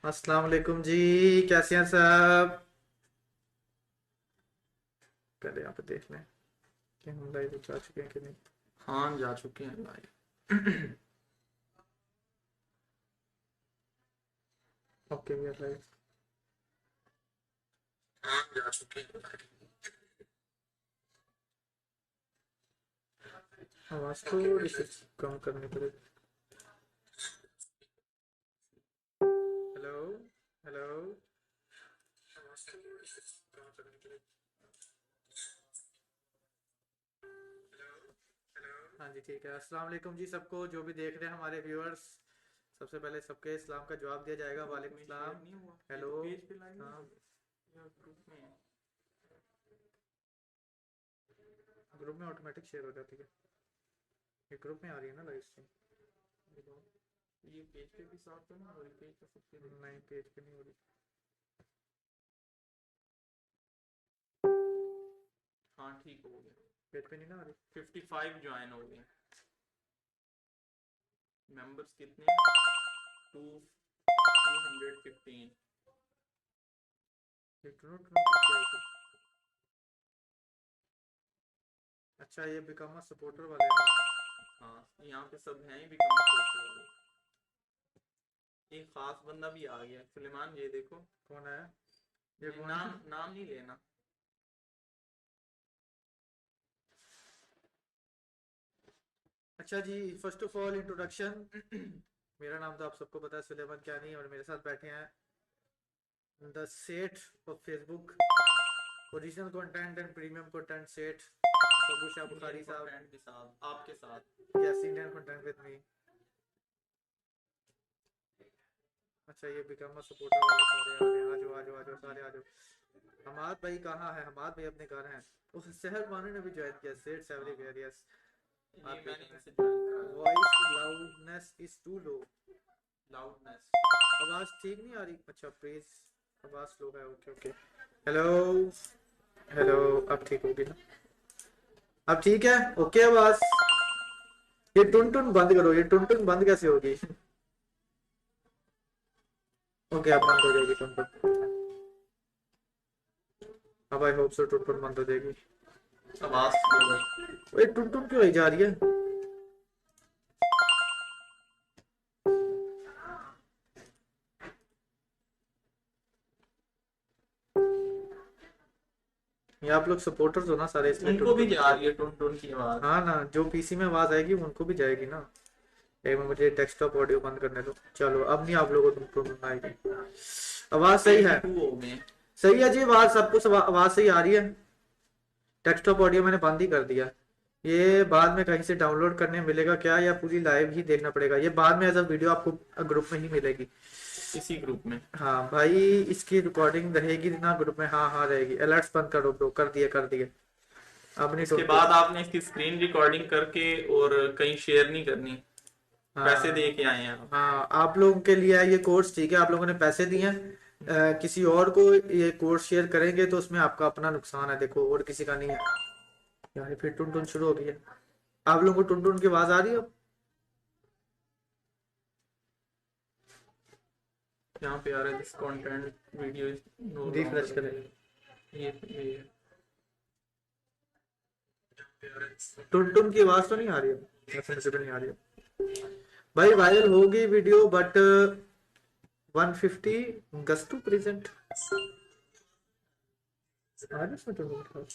अस्सलाम वालेकुम जी। कैसे हैं सब? पहले यहाँ पे देख लें कि हम लाइव जा चुके हैं कि नहीं। हाँ, जा चुके हैं live. Okay we are live. हाँ, जा चुके हैं लाइव। आवाज़ थोड़ी सी कम करनी पड़ेगी। Hello hello. आवाज़ थोड़ी सी कम करनी पड़ेगी। हाँ जी ठीक है। अस्सलाम वालेकुम जी सबको जो भी देख रहे हैं हमारे व्यूअर्स। सबसे पहले सबके इस्लाम का जवाब दिया जाएगा। ग्रुप वालेकुम में शेयर सलाम। नहीं हुआ, हेलो। पेज पे लाइव हाँ, नहीं है या ग्रुप में है? ग्रुप में ऑटोमेटिक शेयर हो जाती है। ये ग्रुप में आ रही है ना लाइव स्ट्रीम। ये पेज पे भी साफ तो नहीं हो रही, पेज पे सबसे देखते नहीं हैं। पेज पे नहीं हो रही। हाँ, ठीक हो गया। पेज पे नहीं ना आ रही। 55 ज्वाइन हो गए। मेंबर्स कितने? 215। ये टुनु टुनु किसकी आई थी? अच्छा ये बिकम अ सपोर्टर वाले हैं। हाँ, यहाँ पे सब हैं ही बिकम सपोर्टर वाले। एक खास बंदा भी आ गया, सुलेमान, ये देखो। कौन है? ये नहीं, कौन है? नाम नाम नहीं लेना। अच्छा जी, फर्स्ट ऑफ ऑल इंट्रोडक्शन। मेरा नाम तो आप सबको पता है, सुलेमान क्यानी, और मेरे साथ बैठे हैं द सेठ of Facebook, original content and premium content सेठ सबू शाह इंडियन बुखारी साहब। कंटेंट के साथ, आपके साथ। Yes, Indian content with me. अच्छा ये बिकम अ सपोर्टर वाले सारे आ रहे हैं। आ जाओ आ जाओ आ जाओ सारे आ जाओ। हमाद भाई कहाँ है? हमाद भाई अपने घर हैं। उस शहर मानू ने भी ज्वाइन किया। सेठ हाँ, सेवरी वेयर। यस। ये आप मैंने देख रहे इनसे ज्वाइन हैं कराया। Voice loudness is too low. Loudness. आवाज ठीक नहीं आ रही? अच्छा प्लीज। आवाज स्लो है। Okay okay. Hello hello. अब ठीक होगी ना? अब ठीक है? ओके आवाज। ये टुन टुन बंद करो। ये टुन टुन बंद कैसे होगी? ओके अब बंद हो जाएगी टुन टुन। अब आई होप सो टुन टुन बंद हो जाएगी। आवाज स्लो है। ये टुन टुन क्यों आई जा रही है? ये आप लोग सपोर्टर्स हो ना सारे, इसलिए टुन उनको भी टुन जा अच्छी रही है आती टुन टुन की है। आवाज। हाँ ना, जो पीसी में आवाज आएगी उनको भी जाएगी ना। एक मिनट मुझे डेस्कटॉप ऑडियो बंद करने दो। चलो अब नहीं आप लोगों को टुन टुन आएगी। आवाज सही है? 82 हो गए। सही है जी आवाज? सबको आवाज सही आ रही है? डेस्कटॉप ऑडियो मैंने बंद ही कर दिया। ये बाद में कहीं से डाउनलोड करने मिलेगा क्या, या पूरी लाइव ही देखना पड़ेगा? ये बाद में एज अ वीडियो आपको ग्रुप में ही मिलेगी। इसी ग्रुप में। हाँ भाई, इसकी रिकॉर्डिंग रहेगी ना ग्रुप में? हाँ हाँ रहेगी। अलर्ट्स बंद करो ब्रो। कर दिए कर दिए। अब नहीं उसके टोन टोन। बाद आपने इसकी स्क्रीन रिकॉर्डिंग करके और कहीं शेयर नहीं करनी। पैसे दे हाँ के आए हैं आप। हाँ, आप लोगों के लिए है ये कोर्स। ठीक है, आप लोगों ने पैसे दिए हैं। किसी और को ये कोर्स शेयर करेंगे तो उसमें आपका अपना नुकसान है, देखो, और किसी का नहीं है। यार ये फिर टुन टुन शुरू हो गई है। आप लोगों को टुन टुन की आवाज आ रही है अब? यहाँ पे आ रहा है this content video is no refresh longer करें। अवेलेबल। ये टुन टुन की आवाज तो नहीं आ रही है? ऐसे नहीं आ रही है भाई। वायरल होगी वीडियो बट 150 गस्तु प्रेजेंट। आ रही इसमें टुन टुन?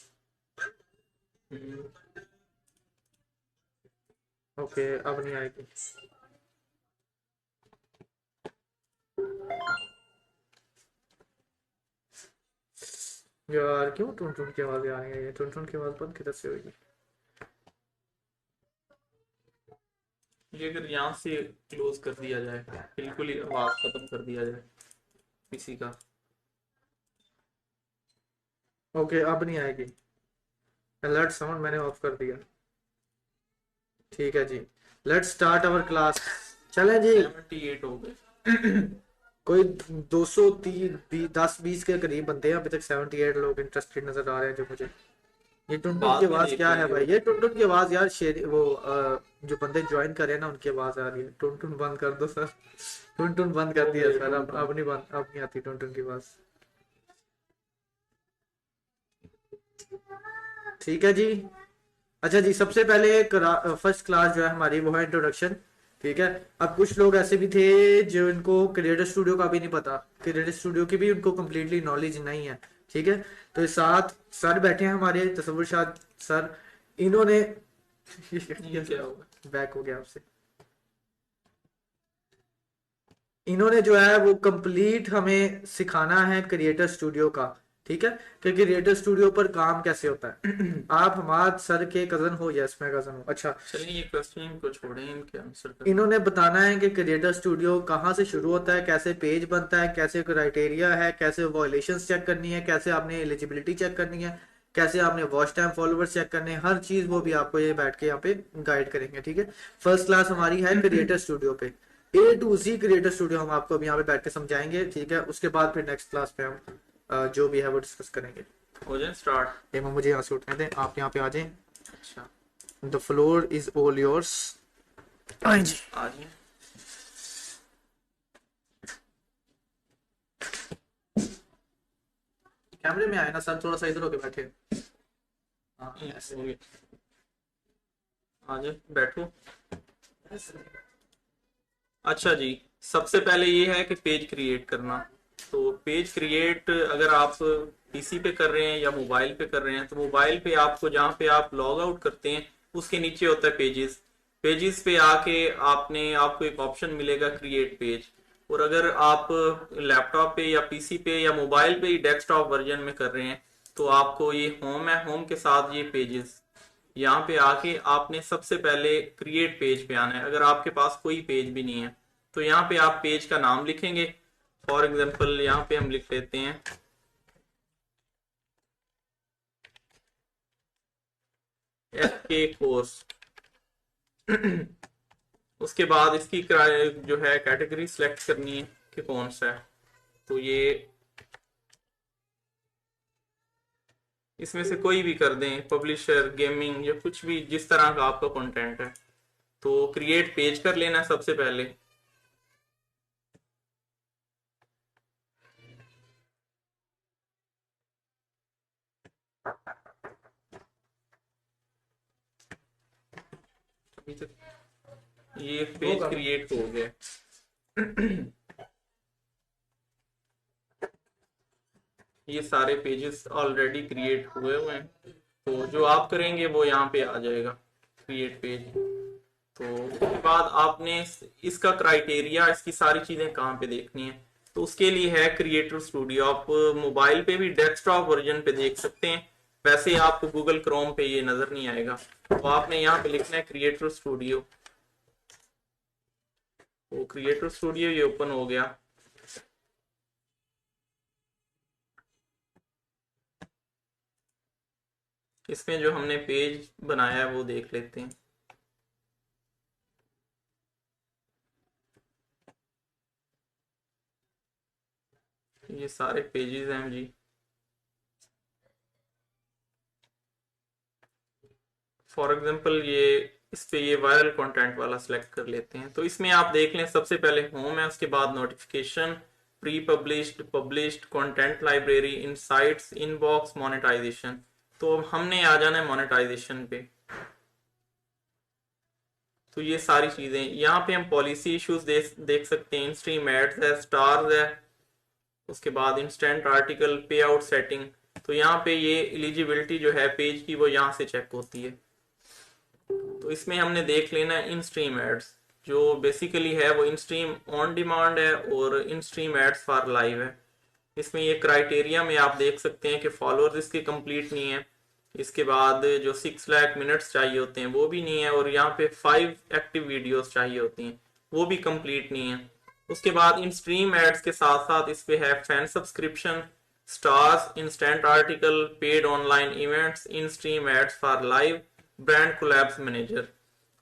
ओके अब नहीं आएगी। यार क्यों टुन टुन की आवाज आ रही है? ये टुन टुन की आवाज बंद किधर से होगी? ये अगर यहाँ से क्लोज कर दिया जाए, बिल्कुल ही आवाज खत्म कर दिया जाए किसी का। ओके अब नहीं आएगी। अलर्ट साउंड मैंने ऑफ कर दिया। ठीक है जी। Let's start our class. चलें जी। 78 हो गए। कोई 203 10 20 के करीब बनते हैं। अभी तक 78 लोग इंटरेस्टेड नजर आ रहे हैं जो मुझे। ये टुनटुन की बाद में आवाज देख क्या है लेंगे भाई? वो। ये टुनटुन की आवाज यार, शेर वो जो बंदे ज्वाइन कर रहे हैं ना उनकी आवाज आ रही है। टुनटुन बंद कर दो सर। टुनटुन बंद कर ओ दिया मेरे सर, टुन अब टुन। नहीं बंद, अब नहीं आती टुनटुन की आवाज। ठीक है जी। अच्छा जी, सबसे पहले फर्स्ट क्लास जो है हमारी वो है इंट्रोडक्शन। ठीक है। अब कुछ लोग ऐसे भी थे जो इनको क्रिएटर स्टूडियो का भी नहीं पता, क्रिएटर स्टूडियो की भी उनको कम्प्लीटली नॉलेज नहीं है। ठीक है। तो इस साथ सर बैठे हैं हमारे, तसव्वुर शाह सर। इन्होंने ये क्या होगा? बैक हो गया आपसे। इन्होंने जो है वो कंप्लीट हमें सिखाना है क्रिएटर स्टूडियो का। ठीक है। कि क्रिएटर स्टूडियो पर काम कैसे होता है। आप हमारे सर के कजन हो? यस, मैं कजन हूँ। अच्छा। चलिए ये क्वेश्चन को छोड़ें, इनके आंसर करें। इन्होंने बताना है कि क्रिएटर स्टूडियो कहाँ से शुरू होता है, कैसे पेज बनता है, कैसे क्राइटेरिया है, कैसे वॉयलेशंस चेक करनी है, कैसे आपने एलिजिबिलिटी चेक करनी है, कैसे आपने वॉच टाइम फॉलोवर्स चेक करने हैं, हर चीज वो भी आपको ये बैठ के यहाँ पे गाइड करेंगे। ठीक है। फर्स्ट क्लास हमारी है क्रिएटर स्टूडियो पे। A to Z creator studio हम आपको अभी यहाँ पे बैठ के समझाएंगे। ठीक है। उसके बाद फिर नेक्स्ट क्लास पे हम जो भी है वो डिस्कस करेंगे। हो जाए स्टार्ट। ये मुझे यहाँ से उठने दें, आप यहाँ पे आ जाएं। अच्छा, the floor is all yours. हाँ जी। आ जाइए। कैमरे में आए ना सर, थोड़ा सा इधर होके बैठे। हाँ यस, ऐसे। हो गया। आ जाए, बैठो। अच्छा जी, सबसे पहले ये है कि पेज क्रिएट करना। तो पेज क्रिएट अगर आप पीसी पे कर रहे हैं या मोबाइल पे कर रहे हैं, तो मोबाइल पे आपको जहाँ पे आप लॉग आउट करते हैं उसके नीचे होता है पेजेस। पेजेस पे आके आपको एक ऑप्शन मिलेगा क्रिएट पेज। और अगर आप लैपटॉप पे या पीसी पे या मोबाइल पे ही डेस्कटॉप वर्जन में कर रहे हैं, तो आपको ये होम है, होम के साथ ये पेजेस, यहाँ पे आके आपने सबसे पहले क्रिएट पेज पे आना है। अगर आपके पास कोई पेज भी नहीं है तो यहाँ पे आप पेज का नाम लिखेंगे। फॉर एग्जांपल यहाँ पे हम लिख लेते हैं FK कोर्स। उसके बाद इसकी जो है कैटेगरी सिलेक्ट करनी है कि कौन सा है। तो ये इसमें से कोई भी कर दें, पब्लिशर, गेमिंग या कुछ भी, जिस तरह का आपका कंटेंट है। तो क्रिएट पेज कर लेना है सबसे पहले। अभी तक ये पेज होगा। क्रिएट हो गया। ये सारे पेजेस ऑलरेडी क्रिएट हुए हुए हैं। तो जो आप करेंगे वो यहाँ पे आ जाएगा, क्रिएट पेज। तो उसके बाद आपने इसका क्राइटेरिया, इसकी सारी चीजें कहाँ पे देखनी है, तो उसके लिए है क्रिएटर स्टूडियो। आप मोबाइल पे भी डेस्कटॉप वर्जन पे देख सकते हैं, वैसे आपको गूगल क्रोम पे ये नजर नहीं आएगा। तो आपने यहाँ पे लिखना है क्रिएटर स्टूडियो। तो क्रिएटर स्टूडियो ये ओपन हो गया। इसमें जो हमने पेज बनाया है वो देख लेते हैं। ये सारे पेजेस हैं जी। फॉर एग्जांपल इस पे ये वायरल कंटेंट वाला सिलेक्ट कर लेते हैं। तो इसमें आप देख लें, सबसे पहले होम है, उसके बाद notification, pre published, published, content library, insights, inbox, monetization. तो हमने आ जाना है मोनेटाइजेशन पे। तो ये सारी चीजें यहाँ पे हम पॉलिसी इश्यूज देख सकते हैं। इन स्ट्रीम एड्स है, स्टार्स है, उसके बाद इंस्टेंट आर्टिकल, पे आउट सेटिंग। तो यहाँ पे ये एलिजिबिलिटी जो है पेज की वो यहाँ से चेक होती है। तो इसमें हमने देख लेना है इन स्ट्रीम एड्स, जो बेसिकली है वो इन स्ट्रीम ऑन डिमांड है और in stream ads for live है। इसमें ये क्राइटेरिया में आप देख सकते हैं कि फॉलोअर्स इसके कंप्लीट नहीं है। इसके बाद जो 6 लाख मिनट्स चाहिए होते हैं वो भी नहीं है, और यहाँ पे 5 एक्टिव वीडियोस चाहिए होती हैं वो भी कंप्लीट नहीं है। उसके बाद इन स्ट्रीम एड्स के साथ साथ इस पे है fan subscription, stars, instant article, paid online events, in stream ads for live, brand collabs manager.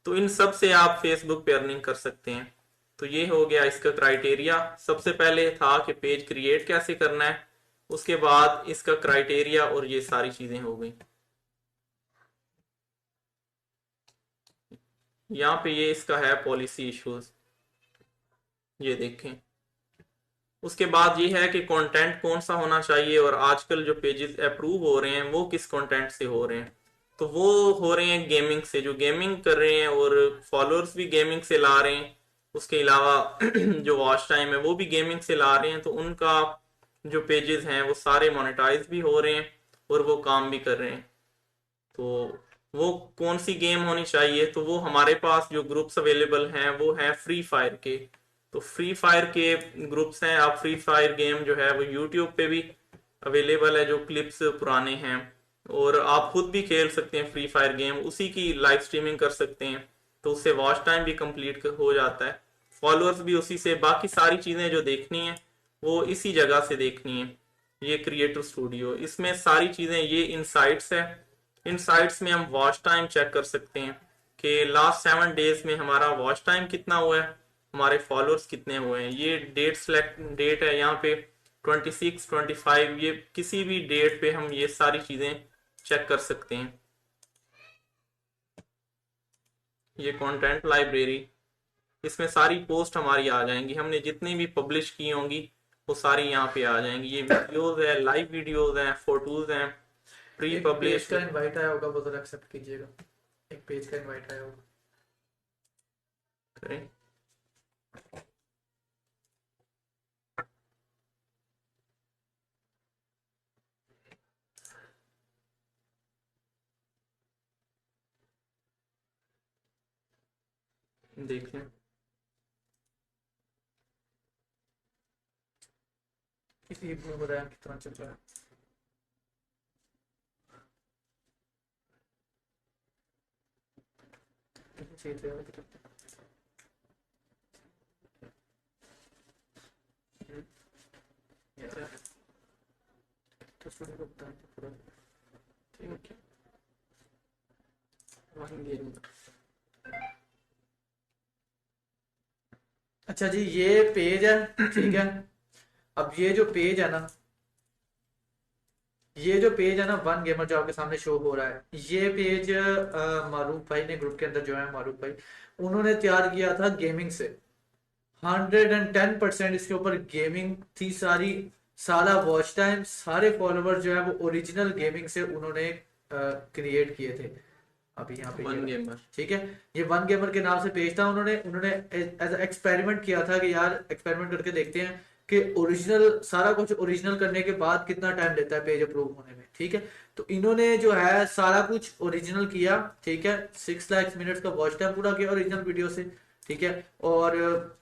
तो इन सब से आप फेसबुक पे अर्निंग कर सकते हैं। तो ये हो गया इसका क्राइटेरिया। सबसे पहले था कि पेज क्रिएट कैसे करना है, उसके बाद इसका क्राइटेरिया, और ये सारी चीजें हो गई। यहाँ पे ये इसका है पॉलिसी इश्यूज, ये देखें। उसके बाद ये है कि कंटेंट कौन सा होना चाहिए, और आजकल जो पेजेस अप्रूव हो रहे हैं वो किस कंटेंट से हो रहे हैं। तो वो हो रहे हैं गेमिंग से, जो गेमिंग कर रहे हैं, और फॉलोअर्स भी गेमिंग से ला रहे हैं। उसके अलावा जो वॉच टाइम है वो भी गेमिंग से ला रहे हैं, तो उनका जो पेजेस हैं वो सारे मोनेटाइज भी हो रहे हैं और वो काम भी कर रहे हैं। तो वो कौन सी गेम होनी चाहिए, तो वो हमारे पास जो ग्रुप्स अवेलेबल हैं वो हैं फ्री फायर के। तो फ्री फायर के ग्रुप्स हैं, आप फ्री फायर गेम जो है वो यूट्यूब पे भी अवेलेबल है, जो क्लिप्स पुराने हैं, और आप खुद भी खेल सकते हैं फ्री फायर गेम, उसी की लाइव स्ट्रीमिंग कर सकते हैं। तो उससे वॉच टाइम भी कंप्लीट हो जाता है, फॉलोअर्स भी उसी से, बाकी सारी चीज़ें जो देखनी है वो इसी जगह से देखनी है। ये क्रिएटर स्टूडियो, इसमें सारी चीज़ें, ये इनसाइट्स है। इनसाइट्स में हम वॉच टाइम चेक कर सकते हैं कि लास्ट 7 डेज में हमारा वॉच टाइम कितना हुआ है, हमारे फॉलोअर्स कितने हुए हैं। ये डेट सेलेक्ट डेट है यहाँ पे 26, 25, ये किसी भी डेट पे हम ये सारी चीज़ें चेक कर सकते हैं। ये कंटेंट लाइब्रेरी, इसमें सारी पोस्ट हमारी आ जाएंगी, हमने जितनी भी पब्लिश की होंगी वो सारी यहाँ पे आ जाएंगी। ये वीडियोस है, लाइव वीडियोस हैं, फोटोज हैं, प्री एक पेज पब्लिश। का इनवाइट आया होगा, वो जरा एक्सेप्ट कीजिएगा। एक पेज का इनवाइट आया होगा। करें, देख लें। किसी को बताया कितना चल रहा है। चाहिए थे यार, कितना यार, तो स्टूडेंट को बताया था पूरा। ठीक है, वहीं गेम। अच्छा जी, ये पेज है, ठीक है। अब ये जो पेज है ना, ये जो पेज है ना, वन गेमर जो आपके सामने शो हो रहा है, ये पेज मारूफ भाई ने ग्रुप के अंदर जो है, मारूफ भाई उन्होंने तैयार किया था गेमिंग से। 110% इसके ऊपर गेमिंग थी सारी। सारा वॉच टाइम, सारे फॉलोवर्स जो है वो ओरिजिनल गेमिंग से उन्होंने क्रिएट किए थे। अभी यहाँ पे ये वन रहा। गेमर, ठीक है, ये वन गेमर के नाम से पेज था। उन्होंने उन्होंने एज एक्सपेरिमेंट किया था कि यार एक्सपेरिमेंट करके देखते हैं कि ओरिजिनल, सारा कुछ ओरिजिनल करने के बाद कितना टाइम लेता है पेज अप्रूव होने में। ठीक है, तो इन्होंने जो है सारा कुछ ओरिजिनल किया। ठीक है, 6 लाख मिनट्स का वॉच टाइम पूरा किया ओरिजिनल वीडियो से। ठीक है, और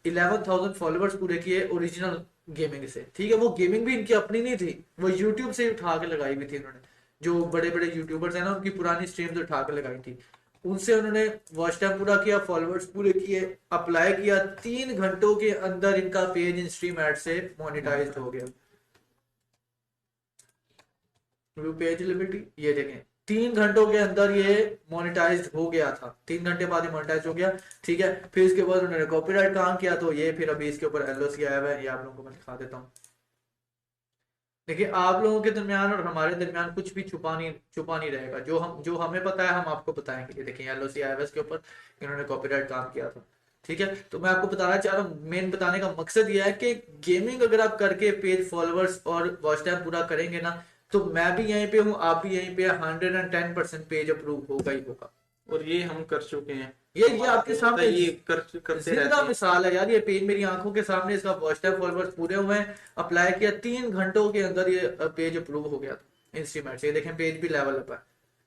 11,000 फॉलोअर्स पूरे किए ओरिजिनल गेमिंग से। ठीक है, वो गेमिंग भी इनकी अपनी नहीं थी, वो यूट्यूब से उठा के लगाई हुई थी उन्होंने। जो बड़े बड़े यूट्यूबर्स हैं ना, उनकी पुरानी स्ट्रीम्स उठा के लगाई थी, उनसे उन्होंने वॉच टाइम पूरा किया, फॉलोअर्स पूरे किए, अप्लाई किया। 3 घंटों के अंदर इनका पेज इन स्ट्रीम एड से मोनेटाइज हो गया। व्यू पेज लिमिट, ये देखें, 3 घंटों के अंदर ये मोनेटाइज हो गया था। 3 घंटे बाद ही मोनेटाइज हो गया। ठीक है, फिर इसके बाद उन्होंने कॉपीराइट काम किया, तो ये फिर अभी इसके ऊपर एलओसी आया हुआ है। ये आप लोगों को मैं दिखा देता हूँ। देखिए, आप लोगों के दरमियान और हमारे दरमियान कुछ भी छुपा नहीं रहेगा। जो हमें पता है हम आपको बताएंगे। ये देखिए, एलओसी आया हुआ है इसके ऊपर, इन्होंने कॉपीराइट काम किया था। ठीक है, तो मैं आपको बताना चाह रहा हूँ, मेन बताने का मकसद यह है कि गेमिंग अगर आप करके पेज फॉलोअर्स और वॉच टाइम पूरा करेंगे ना, तो मैं भी यहीं पे हूँ, आप भी यहीं पे, 110% पेज अप्रूव होगा ही होगा। और ये हम कर चुके हैं, ये आपके सामने ये करते रहते जिंदा हैं। मिसाल है यार। ये पेज मेरी आंखों के सामने, इसका वॉच टाइम फॉलोअर्स पूरे हुए हैं, अप्लाई किया, 3 घंटों के अंदर ये पेज अप्रूव हो गया था इंस्ट्रीमेंट से। ये देखें, पेज भी लेवल अप है।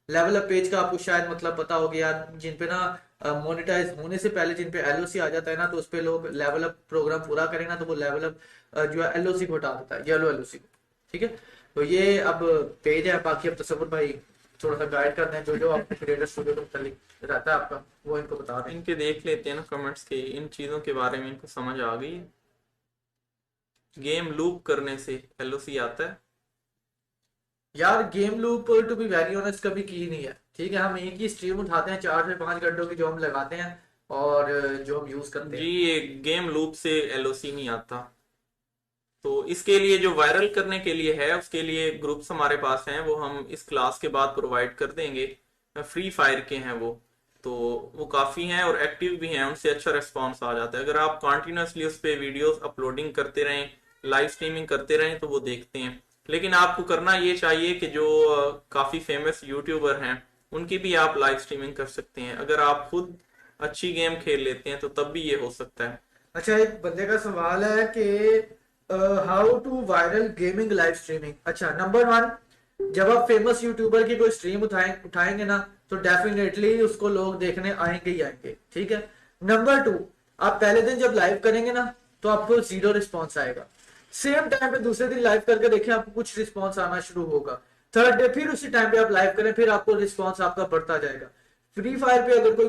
लेवल अप पेज का आपको शायद मतलब पता होगा यार, जिन पे ना मोनेटाइज होने से पहले जिन पे एलओसी आ जाता है ना, तो उस पे लोग लेवल अप प्रोग्राम पूरा करें ना, तो वो लेवल अप जो है एलओसी को हटा देता है, येलो एलओसी को। ठीक है, तो ये अब पेज है। बाकी अब तसव्वुर भाई थोड़ा सा गाइड कर दें, जो आपके क्रिएटर स्टूडियो में रहता है आपका, वो इनको बता दें। इनके देख लेते हैं ना कमेंट्स के, इन चीज़ों के बारे में इनको समझ आ गई है। गेम लूप करने से एलओसी आता है। यार game loop to be very honest कभी की नहीं है। ठीक है, हम एक ही स्ट्रीम उठाते हैं 4 से 5 घंटों की, जो हम लगाते हैं और जो हम यूज करते जी, हैं। ये गेम लूप से एलओसी नहीं आता। तो इसके लिए जो वायरल करने के लिए है, उसके लिए ग्रुप्स हमारे पास हैं, वो हम इस क्लास के बाद प्रोवाइड कर देंगे। फ्री फायर के हैं वो, तो वो काफ़ी हैं और एक्टिव भी हैं, उनसे अच्छा रिस्पॉन्स आ जाता है। अगर आप कॉन्टिन्यूसली उस पर वीडियोस अपलोडिंग करते रहें, लाइव स्ट्रीमिंग करते रहें, तो वो देखते हैं। लेकिन आपको करना ये चाहिए कि जो काफ़ी फेमस यूट्यूबर हैं उनकी भी आप लाइव स्ट्रीमिंग कर सकते हैं। अगर आप खुद अच्छी गेम खेल लेते हैं तो तब भी ये हो सकता है। अच्छा, एक बंदे का सवाल है कि how to viral gaming live streaming. अच्छा, नंबर वन, जब आप फेमस यूट्यूबर की कोई स्ट्रीम उठाएंगे ना, तो डेफिनेटली उसको लोग देखने आएंगे ही आएंगे, ठीक है। नंबर टू, आप पहले दिन जब लाइव करेंगे ना, तो आपको जीरो रिस्पॉन्स आएगा। सेम टाइम पे दूसरे दिन लाइव करके देखें, आपको कुछ रिस्पॉन्स आना शुरू होगा। थर्ड डे फिर उसी टाइम पे आप लाइव करें, फिर आपको रिस्पॉन्स आपका बढ़ता जाएगा। फ्री फायर पे अगर कोई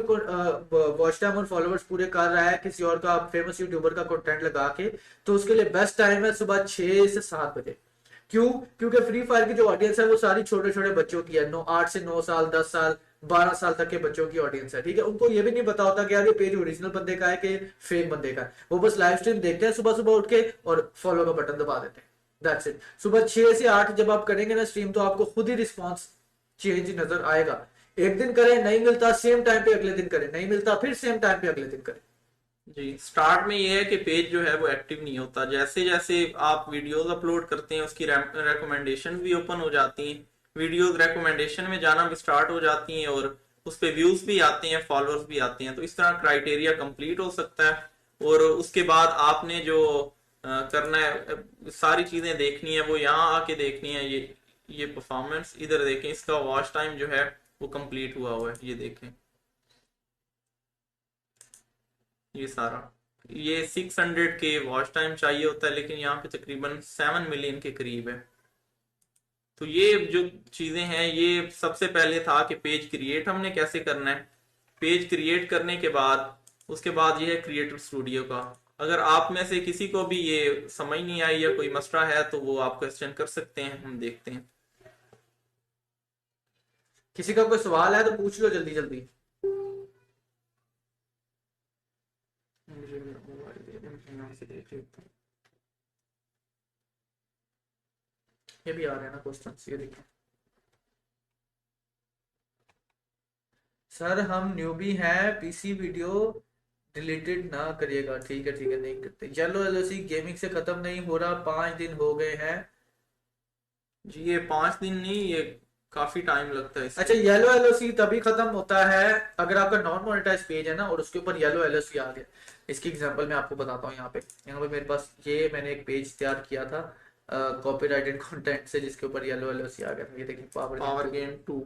वॉच टाइम और फॉलोअर्स पूरे कर रहा है किसी और का फेमस यूट्यूबर का कंटेंट लगा के, तो उसके लिए बेस्ट टाइम है सुबह 6 से 7 बजे। क्यों? क्योंकि फ्री फायर की जो ऑडियंस है वो सारी छोटे छोटे बच्चों की है, 8 से 9 साल, 10 साल, 12 साल तक के बच्चों की ऑडियंस है, ठीक है। उनको ये भी नहीं पता होता कि यार ये पेज ओरिजिनल बंदे का है कि फेक बंदे का है। वो बस लाइव स्ट्रीम देखते हैं सुबह सुबह उठ के और फॉलो का बटन दबा देते हैं। That's it. सुबह 6 से 8 जब आप करेंगे ना स्ट्रीम, तो आपको खुद ही रिस्पॉन्स चेंज नजर आएगा। एक दिन करें नहीं मिलता, सेम टाइम पे अगले दिन करें नहीं मिलता, फिर सेम टाइम पे अगले दिन करें। जी, स्टार्ट में ये है कि पेज जो है वो एक्टिव नहीं होता। जैसे जैसे आप वीडियोस अपलोड करते हैं उसकी रिकमेंडेशन भी ओपन हो जाती हैं, वीडियोस रिकमेंडेशन में जाना भी स्टार्ट हो जाती हैं और उस पे व्यूज भी आते हैं, फॉलोअर्स भी आते हैं। तो इस तरह क्राइटेरिया कंप्लीट हो सकता है। और उसके बाद आपने जो करना है, सारी चीजें देखनी है, वो यहाँ आके देखनी है। ये परफॉर्मेंस इधर देखें, इसका वॉच टाइम जो है वो कंप्लीट हुआ है, ये देखें। ये सारा, ये 600 के वॉच टाइम चाहिए होता है, लेकिन यहाँ पे तकरीबन 7 मिलियन के करीब है। तो ये जो चीजें हैं, ये सबसे पहले था कि पेज क्रिएट हमने कैसे करना है। पेज क्रिएट करने के बाद उसके बाद ये है क्रिएटर स्टूडियो का। अगर आप में से किसी को भी ये समझ नहीं आई या कोई मसला है तो वो आप क्वेश्चन कर सकते हैं, हम देखते हैं। किसी का कोई सवाल है तो पूछ लो जल्दी जल्दी। मुझे मेरा मोबाइल दे दें, मैं यहाँ से देख लेता हूँ। ये भी आ रहे हैं ना क्वेश्चन, ये देखिए। सर हम न्यूबी हैं, पीसी वीडियो डिलीटेड ना करिएगा। ठीक है नहीं करते। येलो एलओसी गेमिंग से खत्म नहीं हो रहा, 5 दिन हो गए हैं। जी, ये 5 दिन नहीं, ये काफी टाइम लगता है अच्छा, इसको। येलो एलओसी तभी खत्म होता है अगर आपका नॉन मोनेटाइज पेज है ना और उसके ऊपर येलो एलओसी आ गया। इसकी एग्जांपल मैं आपको बताता हूँ। यहाँ पे मेरे पास ये मैंने एक पेज तैयार किया था कॉपीराइटेड कंटेंट से, जिसके ऊपर येलो एलओसी आ गया था। ये देखिए, पावर गेम पावर 2। गेम 2।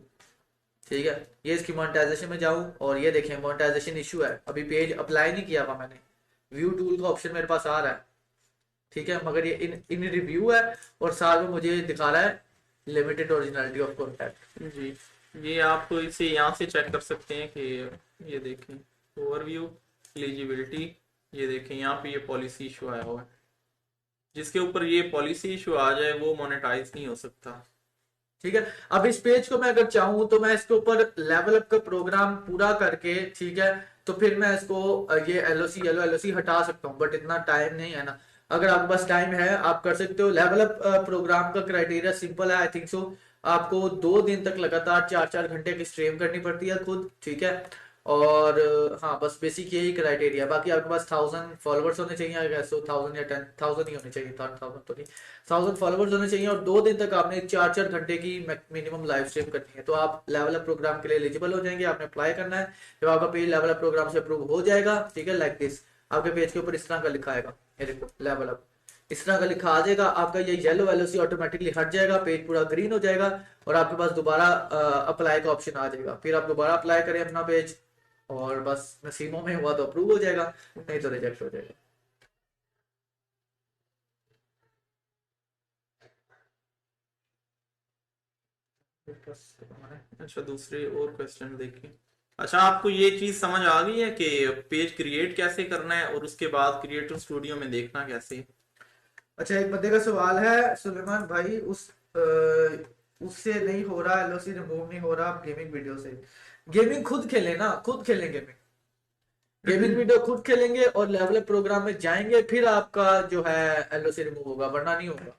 ठीक है, ये इसकी मोनेटाइजेशन में जाऊँ और ये देखें मोनेटाइजेशन इशू है, अभी पेज अप्लाई नहीं किया हुआ मैंने। व्यू टूल का ऑप्शन मेरे पास आ रहा है, ठीक है, मगर ये इन इन रिव्यू है और साथ में मुझे दिखा रहा है लिमिटेड ओरिजिनलिटी ऑफ कॉन्टैक्ट। जी, ये आप इसे यहाँ से चेक कर सकते हैं कि ये देखें, ओवरव्यू, एलिजिबिलिटी, ये देखें यहाँ पे ये पॉलिसी इशू आया हुआ है। जिसके ऊपर ये पॉलिसी इशू आ जाए वो मोनेटाइज नहीं हो सकता। ठीक है, अब इस पेज को मैं अगर चाहूँ तो मैं इसके ऊपर लेवल अप का प्रोग्राम पूरा करके, ठीक है, तो फिर मैं इसको ये एलओसी येलो एलओसी हटा सकता हूँ, बट इतना टाइम नहीं है ना। अगर आपके पास टाइम है आप कर सकते हो। लेवल अप प्रोग्राम का क्राइटेरिया सिंपल है, आई थिंक सो। आपको 2 दिन तक लगातार 4-4 घंटे की स्ट्रीम करनी पड़ती है खुद, ठीक है। और हाँ, बस बेसिक यही क्राइटेरिया। बाकी आपके पास 1000 फॉलोवर्स होने चाहिए, अगर सो 1000 या 10,000 ही होने चाहिए, 10,000 तो नहीं, 1000 फॉलोवर्स होने चाहिए। और 2 दिन तक आपने 4-4 घंटे की मिनिमम लाइव स्ट्रीम करनी है, तो आप लेवल अप प्रोग्राम के लिए एलिजिबल हो जाएंगे। आपने अप्लाई करना है, जब आपका पेज लेवल अप प्रोग्राम से अप्रूव हो जाएगा, ठीक है, लाइक दिस, आपके पेज के ऊपर इस तरह का लिखा आएगा, ये देखो लेवल अप, इस तरह का लिखा आ जाएगा। आपका ये येलो एलओसी ऑटोमेटिकली हट जाएगा, पेज पूरा ग्रीन हो जाएगा और आपके पास दोबारा अप्लाई का ऑप्शन आ जाएगा। फिर आप दोबारा अप्लाई करें अपना पेज और बस नसीबों में हुआ तो अप्रूव हो जाएगा, नहीं तो रिजेक्ट हो जाएगा। अच्छा, दूसरे और क्वेश्चन देखिए। अच्छा, आपको ये चीज समझ आ गई है कि पेज क्रिएट कैसे करना है और उसके बाद क्रिएटर स्टूडियो में देखना कैसे है? अच्छा, एक बंदे का सवाल है, सुलेमान भाई, उससे नहीं हो रहा, एलओसी रिमूव नहीं हो रहा गेमिंग वीडियो से। गेमिंग खुद खेलें ना, खुद खेलें गेमिंग। गेमिंग वीडियो खुद खेलेंगे और लेवल प्रोग्राम में जाएंगे, फिर आपका जो है एलओसी रिमूव होगा, वरना नहीं होगा।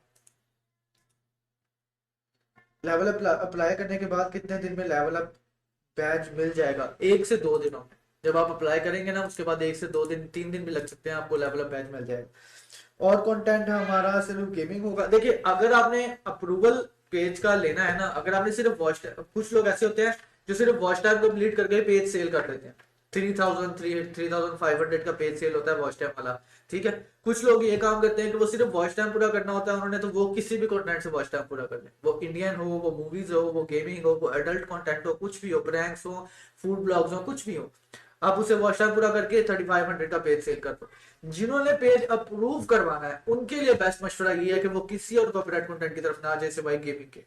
लेवल अप अप्लाई करने के बाद कितने दिन में लेवल अप बैच मिल जाएगा 1 से 2 दिनों में। जब आप अप्लाई करेंगे ना उसके बाद 1 से 2 दिन 3 दिन भी लग सकते हैं, आपको लेवल अप बैच मिल जाएगा। और कंटेंट हमारा सिर्फ गेमिंग होगा। देखिए अगर आपने अप्रूवल पेज का लेना है ना, अगर आपने सिर्फ वॉच टाइम, कुछ लोग ऐसे होते हैं जो सिर्फ वॉच टाइम कंप्लीट करके पेज सेल कर देते हैं, 3500 का पेज सेल होता है वॉच टाइम वाला, ठीक है। कुछ लोग ये काम करते हैं कि वो सिर्फ वॉच टाइम पूरा करना होता है उन्होंने, तो वो किसी भी कंटेंट से वॉच टाइम पूरा कर ले, वो इंडियन हो, वो मूवीज हो, वो गेमिंग हो, वो एडल्ट कंटेंट हो, कुछ भी हो, प्रैंक्स हो, फूड ब्लॉग्स हो, कुछ भी हो, आप उसे वॉच टाइम पूरा करके 3500 का पेज सेल कर दो। जिन्होंने पेज अप्रूव करवाना है उनके लिए बेस्ट मशवरा ये है कि वो किसी और कॉपीराइट कंटेंट की तरफ ना जाए सिवाय गेमिंग के।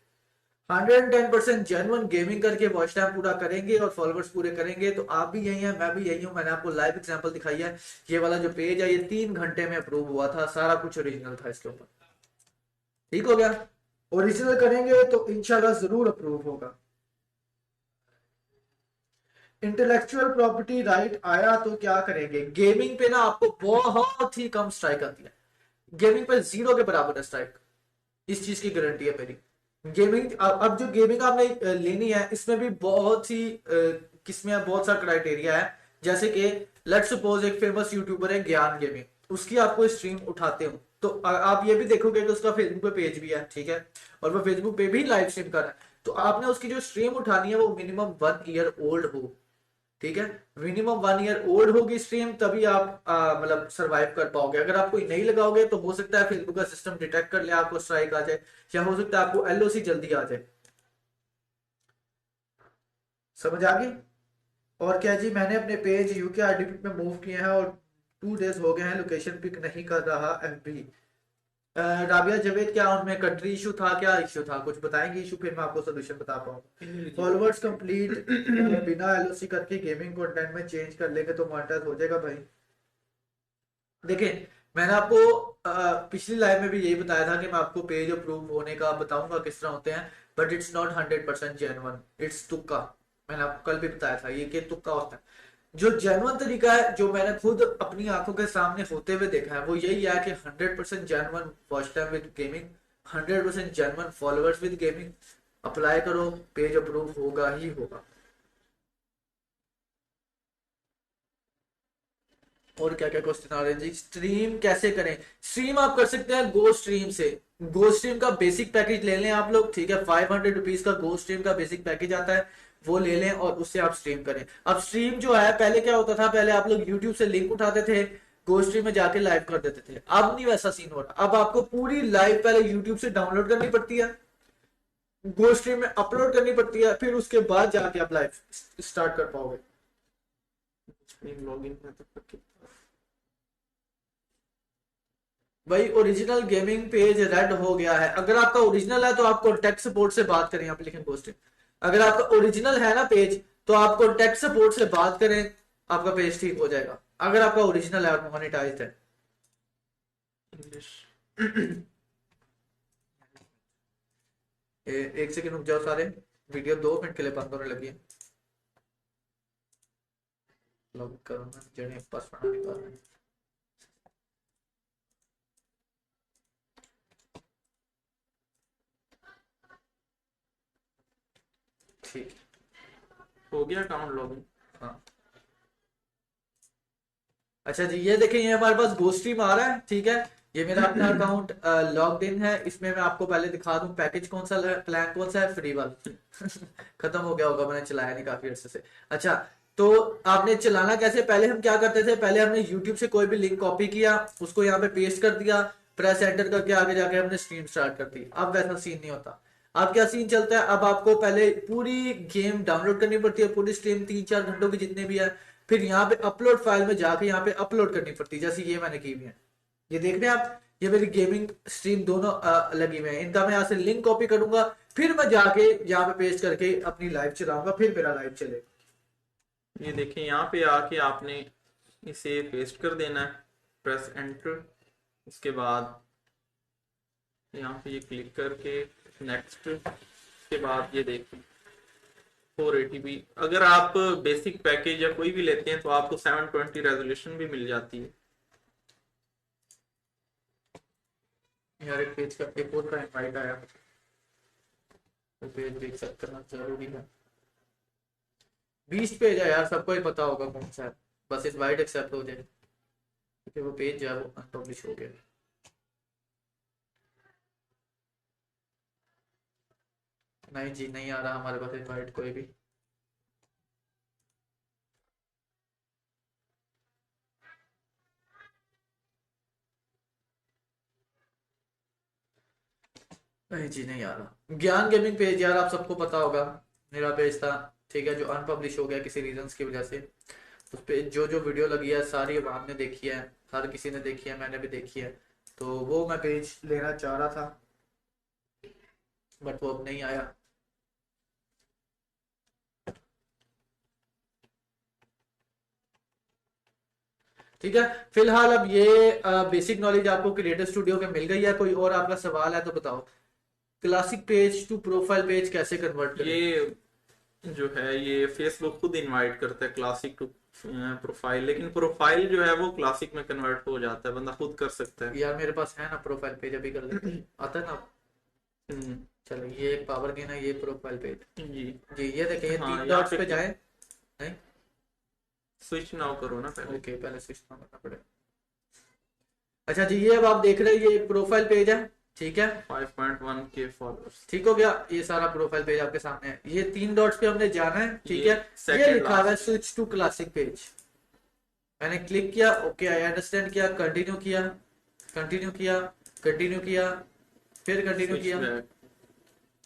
110% जेन्युइन गेमिंग करके वॉच टाइम पूरा करेंगे और फॉलोअर्स पूरे करेंगे तो आप भी यही हैं, मैं भी यही हूं। मैंने आपको लाइव एग्जांपल दिखाई है। ये वाला जो पेज है ये 3 घंटे में अप्रूव हुआ था, सारा कुछ ओरिजिनल था इसके ऊपर। ठीक हो गया। ओरिजिनल करेंगे तो इंशाल्लाह जरूर अप्रूव होगा। इंटेलेक्चुअल प्रॉपर्टी राइट आया तो क्या करेंगे? गेमिंग पे ना आपको बहुत ही कम स्ट्राइक आती है, गेमिंग पे 0 के बराबर है स्ट्राइक, इस चीज की गारंटी है मेरी। गेमिंग अब जो गेमिंग आपने लेनी है इसमें भी बहुत ही किस्में हैं, बहुत सारा क्राइटेरिया है। जैसे कि लेट्स सपोज एक फेमस यूट्यूबर है ज्ञान गेमिंग, उसकी आपको स्ट्रीम उठाते हो तो आप ये भी देखोगे कि उसका फेसबुक पे पेज भी है, ठीक है, और वो फेसबुक पे भी लाइव स्ट्रीम कर रहा है। तो आपने उसकी जो स्ट्रीम उठानी है वो मिनिमम 1 ईयर ओल्ड हो, ठीक है। मिनिमम 1 ईयर ओल्ड होगी स्ट्रीम, तभी आप मतलब सरवाइव कर पाओगे। अगर आप कोई नहीं लगाओगे तो हो सकता है फेसबुक का सिस्टम डिटेक्ट कर ले, आपको स्ट्राइक आ जाए, या हो सकता है आपको एलओसी जल्दी आ जाए। समझ आ गई? और क्या जी, मैंने अपने पेज यूके आरडीपी में मूव किए हैं और 2 डेज हो गए हैं, लोकेशन पिक नहीं कर रहा एफबी। राबिया जावेद, क्या उनमें कंट्री इशू था, क्या इशू था, कुछ बताएंगे इशू, फिर मैं आपको सोल्यूशन बता पाऊंगा। फॉलोवर्स कंप्लीट बिना एलओसी करके गेमिंग कंटेंट में चेंज कर लेंगे तो मोनेटाइज हो जाएगा भाई। देखिए मैंने आपको पिछली लाइव में भी यही बताया था कि मैं आपको पेज अप्रूव होने का बताऊंगा किस तरह होते हैं, but it's not 100% genuine, it's तुक्का। मैंने आपको कल भी बताया था ये कि तुक्का होता है। जो जेन्युइन तरीका है जो मैंने खुद अपनी आंखों के सामने होते हुए देखा है वो यही है कि 100% genuine watch time with gaming, 100% genuine followers with gaming, apply करो, पेज अप्रूव होगा ही होगा। और क्या क्या क्वेश्चन आ रहे हैं जी? स्ट्रीम कैसे करें? स्ट्रीम आप कर सकते हैं गो स्ट्रीम से। गो स्ट्रीम का बेसिक पैकेज ले लें आप लोग, ठीक है, 500 रुपीज का गो स्ट्रीम का बेसिक पैकेज आता है, वो ले लें और उससे आप स्ट्रीम करें। अब स्ट्रीम जो है पहले क्या होता था, पहले आप लोग यूट्यूब से लिंक उठाते थे, गो स्ट्रीम में जाके लाइव कर देते थे। अब नहीं वैसा सीन हो रहा, अब आपको पूरी लाइव पहले यूट्यूब से डाउनलोड करनी पड़ती है, गो स्ट्रीम में अपलोड करनी पड़ती है, फिर उसके बाद जाके आप लाइव स्टार्ट कर पाओगे। लॉगिन है तब तक भाई ओरिजिनल गेमिंग पेज रेड हो गया है। अगर आपका ओरिजिनल है तो आप कॉन्टेक्ट सपोर्ट से बात करें, एप्लीकेशन पोस्टिंग। अगर आपका ओरिजिनल है ना पेज तो आप कॉन्टेक्ट सपोर्ट से बात करें, आपका पेज ठीक हो जाएगा, अगर आपका ओरिजिनल है और मोनेटाइज्ड है। इंग्लिश। एक सेकंड रुक जाओ सारे, वीडियो 2 मिनट के लिए बंद होने लगी है। लॉग करो ना जने पासवर्ड निकाल। ठीक। हो गया अकाउंट लॉगिन। हाँ अच्छा जी, ये देखें, ये हमारे पास गो स्ट्रीम आ रहा है, ठीक है। ये मेरा अपना अकाउंट लॉग्ड इन है। इसमें मैं आपको पहले दिखा दूं पैकेज कौन सा, प्लान कौन सा है, फ्री वाला खत्म हो गया होगा, मैंने चलाया नहीं काफी अर्से से। अच्छा, तो आपने चलाना कैसे? पहले हम क्या करते थे, पहले हमने यूट्यूब से कोई भी लिंक कॉपी किया, उसको यहाँ पे पेस्ट कर दिया, प्रेस एंटर करके आगे जाके हमने स्ट्रीम स्टार्ट कर दी। अब वैसा सीन नहीं होता। अब क्या सीन चलता है, अब आपको पहले पूरी गेम डाउनलोड करनी पड़ती है, पूरी स्ट्रीम 3-4 घंटों की जितने भी है, फिर यहाँ पे अपलोड फाइल में जाके यहाँ पे अपलोड करनी पड़ती है, जैसे ये मैंने की हुई है। ये देख रहे हैं आप, ये मेरी गेमिंग स्ट्रीम दोनों लगी हुई है। इनका मैं यहाँ से लिंक कॉपी करूंगा, फिर मैं जाके यहाँ पे पेस्ट करके अपनी लाइव चलाऊंगा, फिर मेरा लाइव चलेगा। ये देखें यहाँ पे आके आपने इसे पेस्ट कर देना है, प्रेस एंटर। उसके बाद यहाँ पे ये क्लिक करके नेक्स्ट के बाद ये देखें 480p। अगर आप बेसिक पैकेज या कोई भी लेते हैं तो आपको 720 रेजोल्यूशन भी मिल जाती है। यार एक पेज का एक और का इनवाइट आया, तो पेज भी एक्सेप्ट करना जरूरी है। 20 पेज है यार, सबको ही पता होगा कौन सा है, बस इस वाइट एक्सेप्ट हो जाए क्योंकि वो पेज जो है वो अनपब्लिश हो गया। नहीं जी, नहीं आ रहा हमारे पास इनवाइट कोई भी। नहीं जी, नहीं आ रहा। ज्ञान गेमिंग पेज यार आप सबको पता होगा, मेरा पेज था, ठीक है, जो अनपब्लिश हो गया किसी रीजंस की वजह से। उस पे जो जो वीडियो लगी है सारी अब आपने देखी है, हर किसी ने देखी है, मैंने भी देखी है। तो वो मैं पेज लेना चाह रहा था बट वो अब नहीं आया। ठीक है, फिलहाल अब ये बेसिक नॉलेज आपको क्रिएटर स्टूडियो में मिल गई है। कोई और आपका सवाल है तो बताओ। Classic page to profile page कैसे कन्वर्ट करें? ये जो है ये फेसबुक खुद इनवाइट करता है क्लासिक टू प्रोफाइल, लेकिन प्रोफाइल जो है वो क्लासिक में कन्वर्ट हो जाता है, बंदा खुद कर सकता है। यार मेरे पास है ना प्रोफाइल पेज, अभी कर लेते हैं, आता है ना। हम्म, चलो ये पावर गेन है, ये प्रोफाइल पेज। जी। जी ये देखें, ये हाँ, तीन यहाँ डॉट्स पे पे जाए। नहीं, स्विच नाउ करो ना पहले। ओके पहले स्विच करना पड़ेगा। अच्छा जी, ये अब आप देख रहे हैं ये प्रोफाइल पेज है, ठीक है। 5.1 के फॉलोअर्स। ठीक हो गया, ये सारा प्रोफाइल पेज आपके सामने है। ये तीन डॉट्स पे हमने जाना है, ठीक ये है। ये सेकंड लिखा हुआ है last. Switch to classic page. मैंने क्लिक किया, ओके आई अंडरस्टैंड किया, कंटिन्यू किया, कंटिन्यू किया, कंटिन्यू किया, फिर कंटिन्यू स्विच किया। बैक।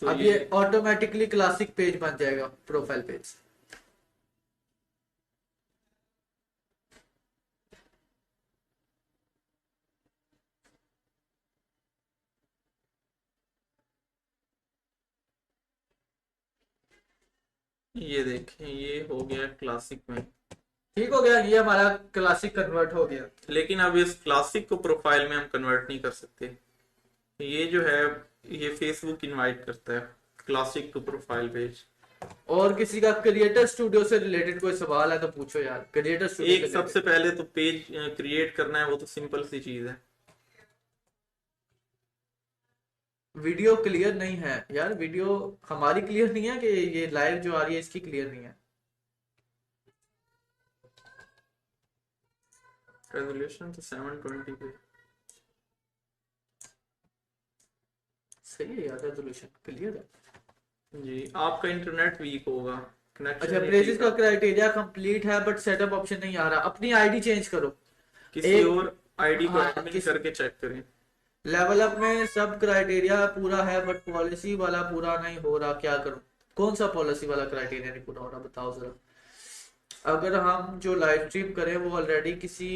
तो अब ये ये ऑटोमेटिकली क्लासिक पेज बन जाएगा, प्रोफाइल पेज। देखें ये हो गया क्लासिक में। ठीक हो गया, ये हमारा क्लासिक कन्वर्ट हो गया। लेकिन अब इस क्लासिक को प्रोफाइल में हम कन्वर्ट नहीं कर सकते। ये जो है ये फेसबुक इनवाइट करता है क्लासिक टू प्रोफाइल पेज। और किसी का क्रिएटर स्टूडियो से रिलेटेड कोई सवाल है तो पूछो यार, क्रिएटर स्टूडियो एक से सबसे रिलेटेड। पहले तो पेज क्रिएट करना है, वो तो सिंपल सी चीज है। वीडियो क्लियर नहीं है यार, वीडियो हमारी क्लियर नहीं है कि ये लाइव जो आ रही है इसकी क्लियर नहीं है। रेजोल्यूशन तो 720 पे। सही है यार, रेजोल्यूशन क्लियर है। जी, आपका इंटरनेट वीक होगा, अच्छा, कनेक्शन नहीं प्रेसिस ठीक का है। क्राइटेरिया कंप्लीट है बट सेटअप ऑप्शन नहीं आ रहा। अपनी आईडी चेंज करो। किसी एक, और आईडी को हाँ एडमिन किसी करके चेक करें। लेवल अप में सब क्राइटेरिया पूरा है बट पॉलिसी वाला पूरा नहीं हो रहा, क्या करूं? कौन सा पॉलिसी वाला क्राइटेरिया नहीं पूरा हो रहा, बताओ जरा। अगर हम जो लाइव स्ट्रीम करें वो ऑलरेडी किसी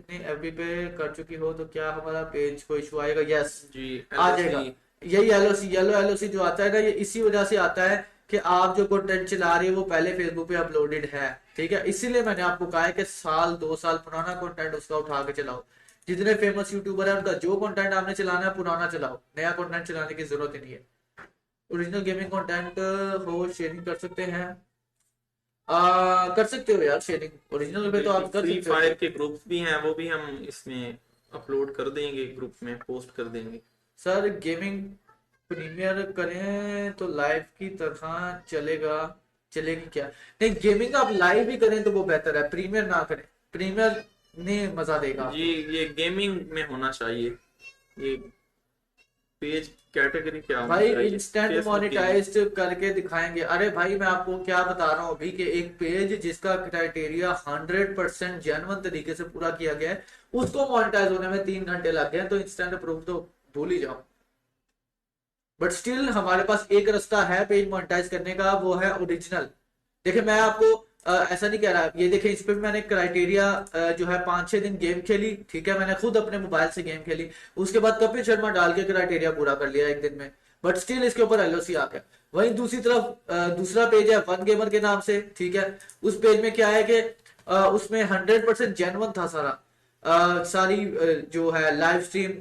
ने एफबी पे कर चुकी हो तो क्या हमारा पेज को इशू आएगा? यस, जी, आ एलओसी। जाएगा। यही एलओसी, येलो एलओसी जो आता है ना, ये इसी वजह से आता है कि आप जो कंटेंट चला रही है वो पहले फेसबुक पे अपलोडेड है, ठीक है। इसीलिए मैंने आपको कहा है कि साल 2 साल पुराना कंटेंट उसका उठा के चलाओ। जितने फेमस यूट्यूबर है उनका जो कंटेंट आपने चलाना है पुराना चलाओ, नया कंटेंट चलाने की जरूरत ही नहीं है। ओरिजिनल गेमिंग कंटेंट हो शेयरिंग कर सकते हैं, कर सकते हो यार शेयरिंग, ओरिजिनल पे तो बिल्कुल, आप कर फ्री सकते हो फायर शेयर। के ग्रुप्स भी हैं, वो भी हम इसमें अपलोड कर देंगे, ग्रुप में पोस्ट कर देंगे। सर गेमिंग प्रीमियर करें तो लाइव की तरह चलेगा, चलेगी क्या? नहीं, गेमिंग आप लाइव ही करें तो वो बेहतर है, प्रीमियर ना करें। प्रीमियर ने मजा देगा जी, आपको। ये गेमिंग में होना चाहिए। ये पेज कैटेगरी क्या होनी भाई चाहिए? Instant Facebook gaming. मोनेटाइज्ड करके दिखाएंगे। अरे भाई मैं आपको क्या बता रहा हूँ अभी कि एक पेज जिसका क्राइटेरिया 100% जेन्युइन तरीके से पूरा किया गया है उसको मोनेटाइज होने में 3 घंटे लग गए हैं, तो इंस्टेंट प्रूफ तो भूल ही जाओ। बट स्टिल हमारे पास एक रास्ता है पेज मोनेटाइज करने का, वो है ओरिजिनल। देखिए मैं आपको ऐसा नहीं कह रहा, ये देखिए इस पे भी मैंने क्राइटेरिया जो है 5-6 दिन गेम खेली, ठीक है, मैंने खुद अपने मोबाइल से गेम खेली। उसके बाद कपिल शर्मा डाल के क्राइटेरिया पूरा कर लिया एक दिन में, बट स्टिल इसके ऊपर एलओसी आ गया। वहीं दूसरी तरफ दूसरा पेज है वन गेमर के नाम से, ठीक है। उस पेज में क्या है कि उसमें 100% जेन्युइन था सारा। सारी जो है लाइव स्ट्रीम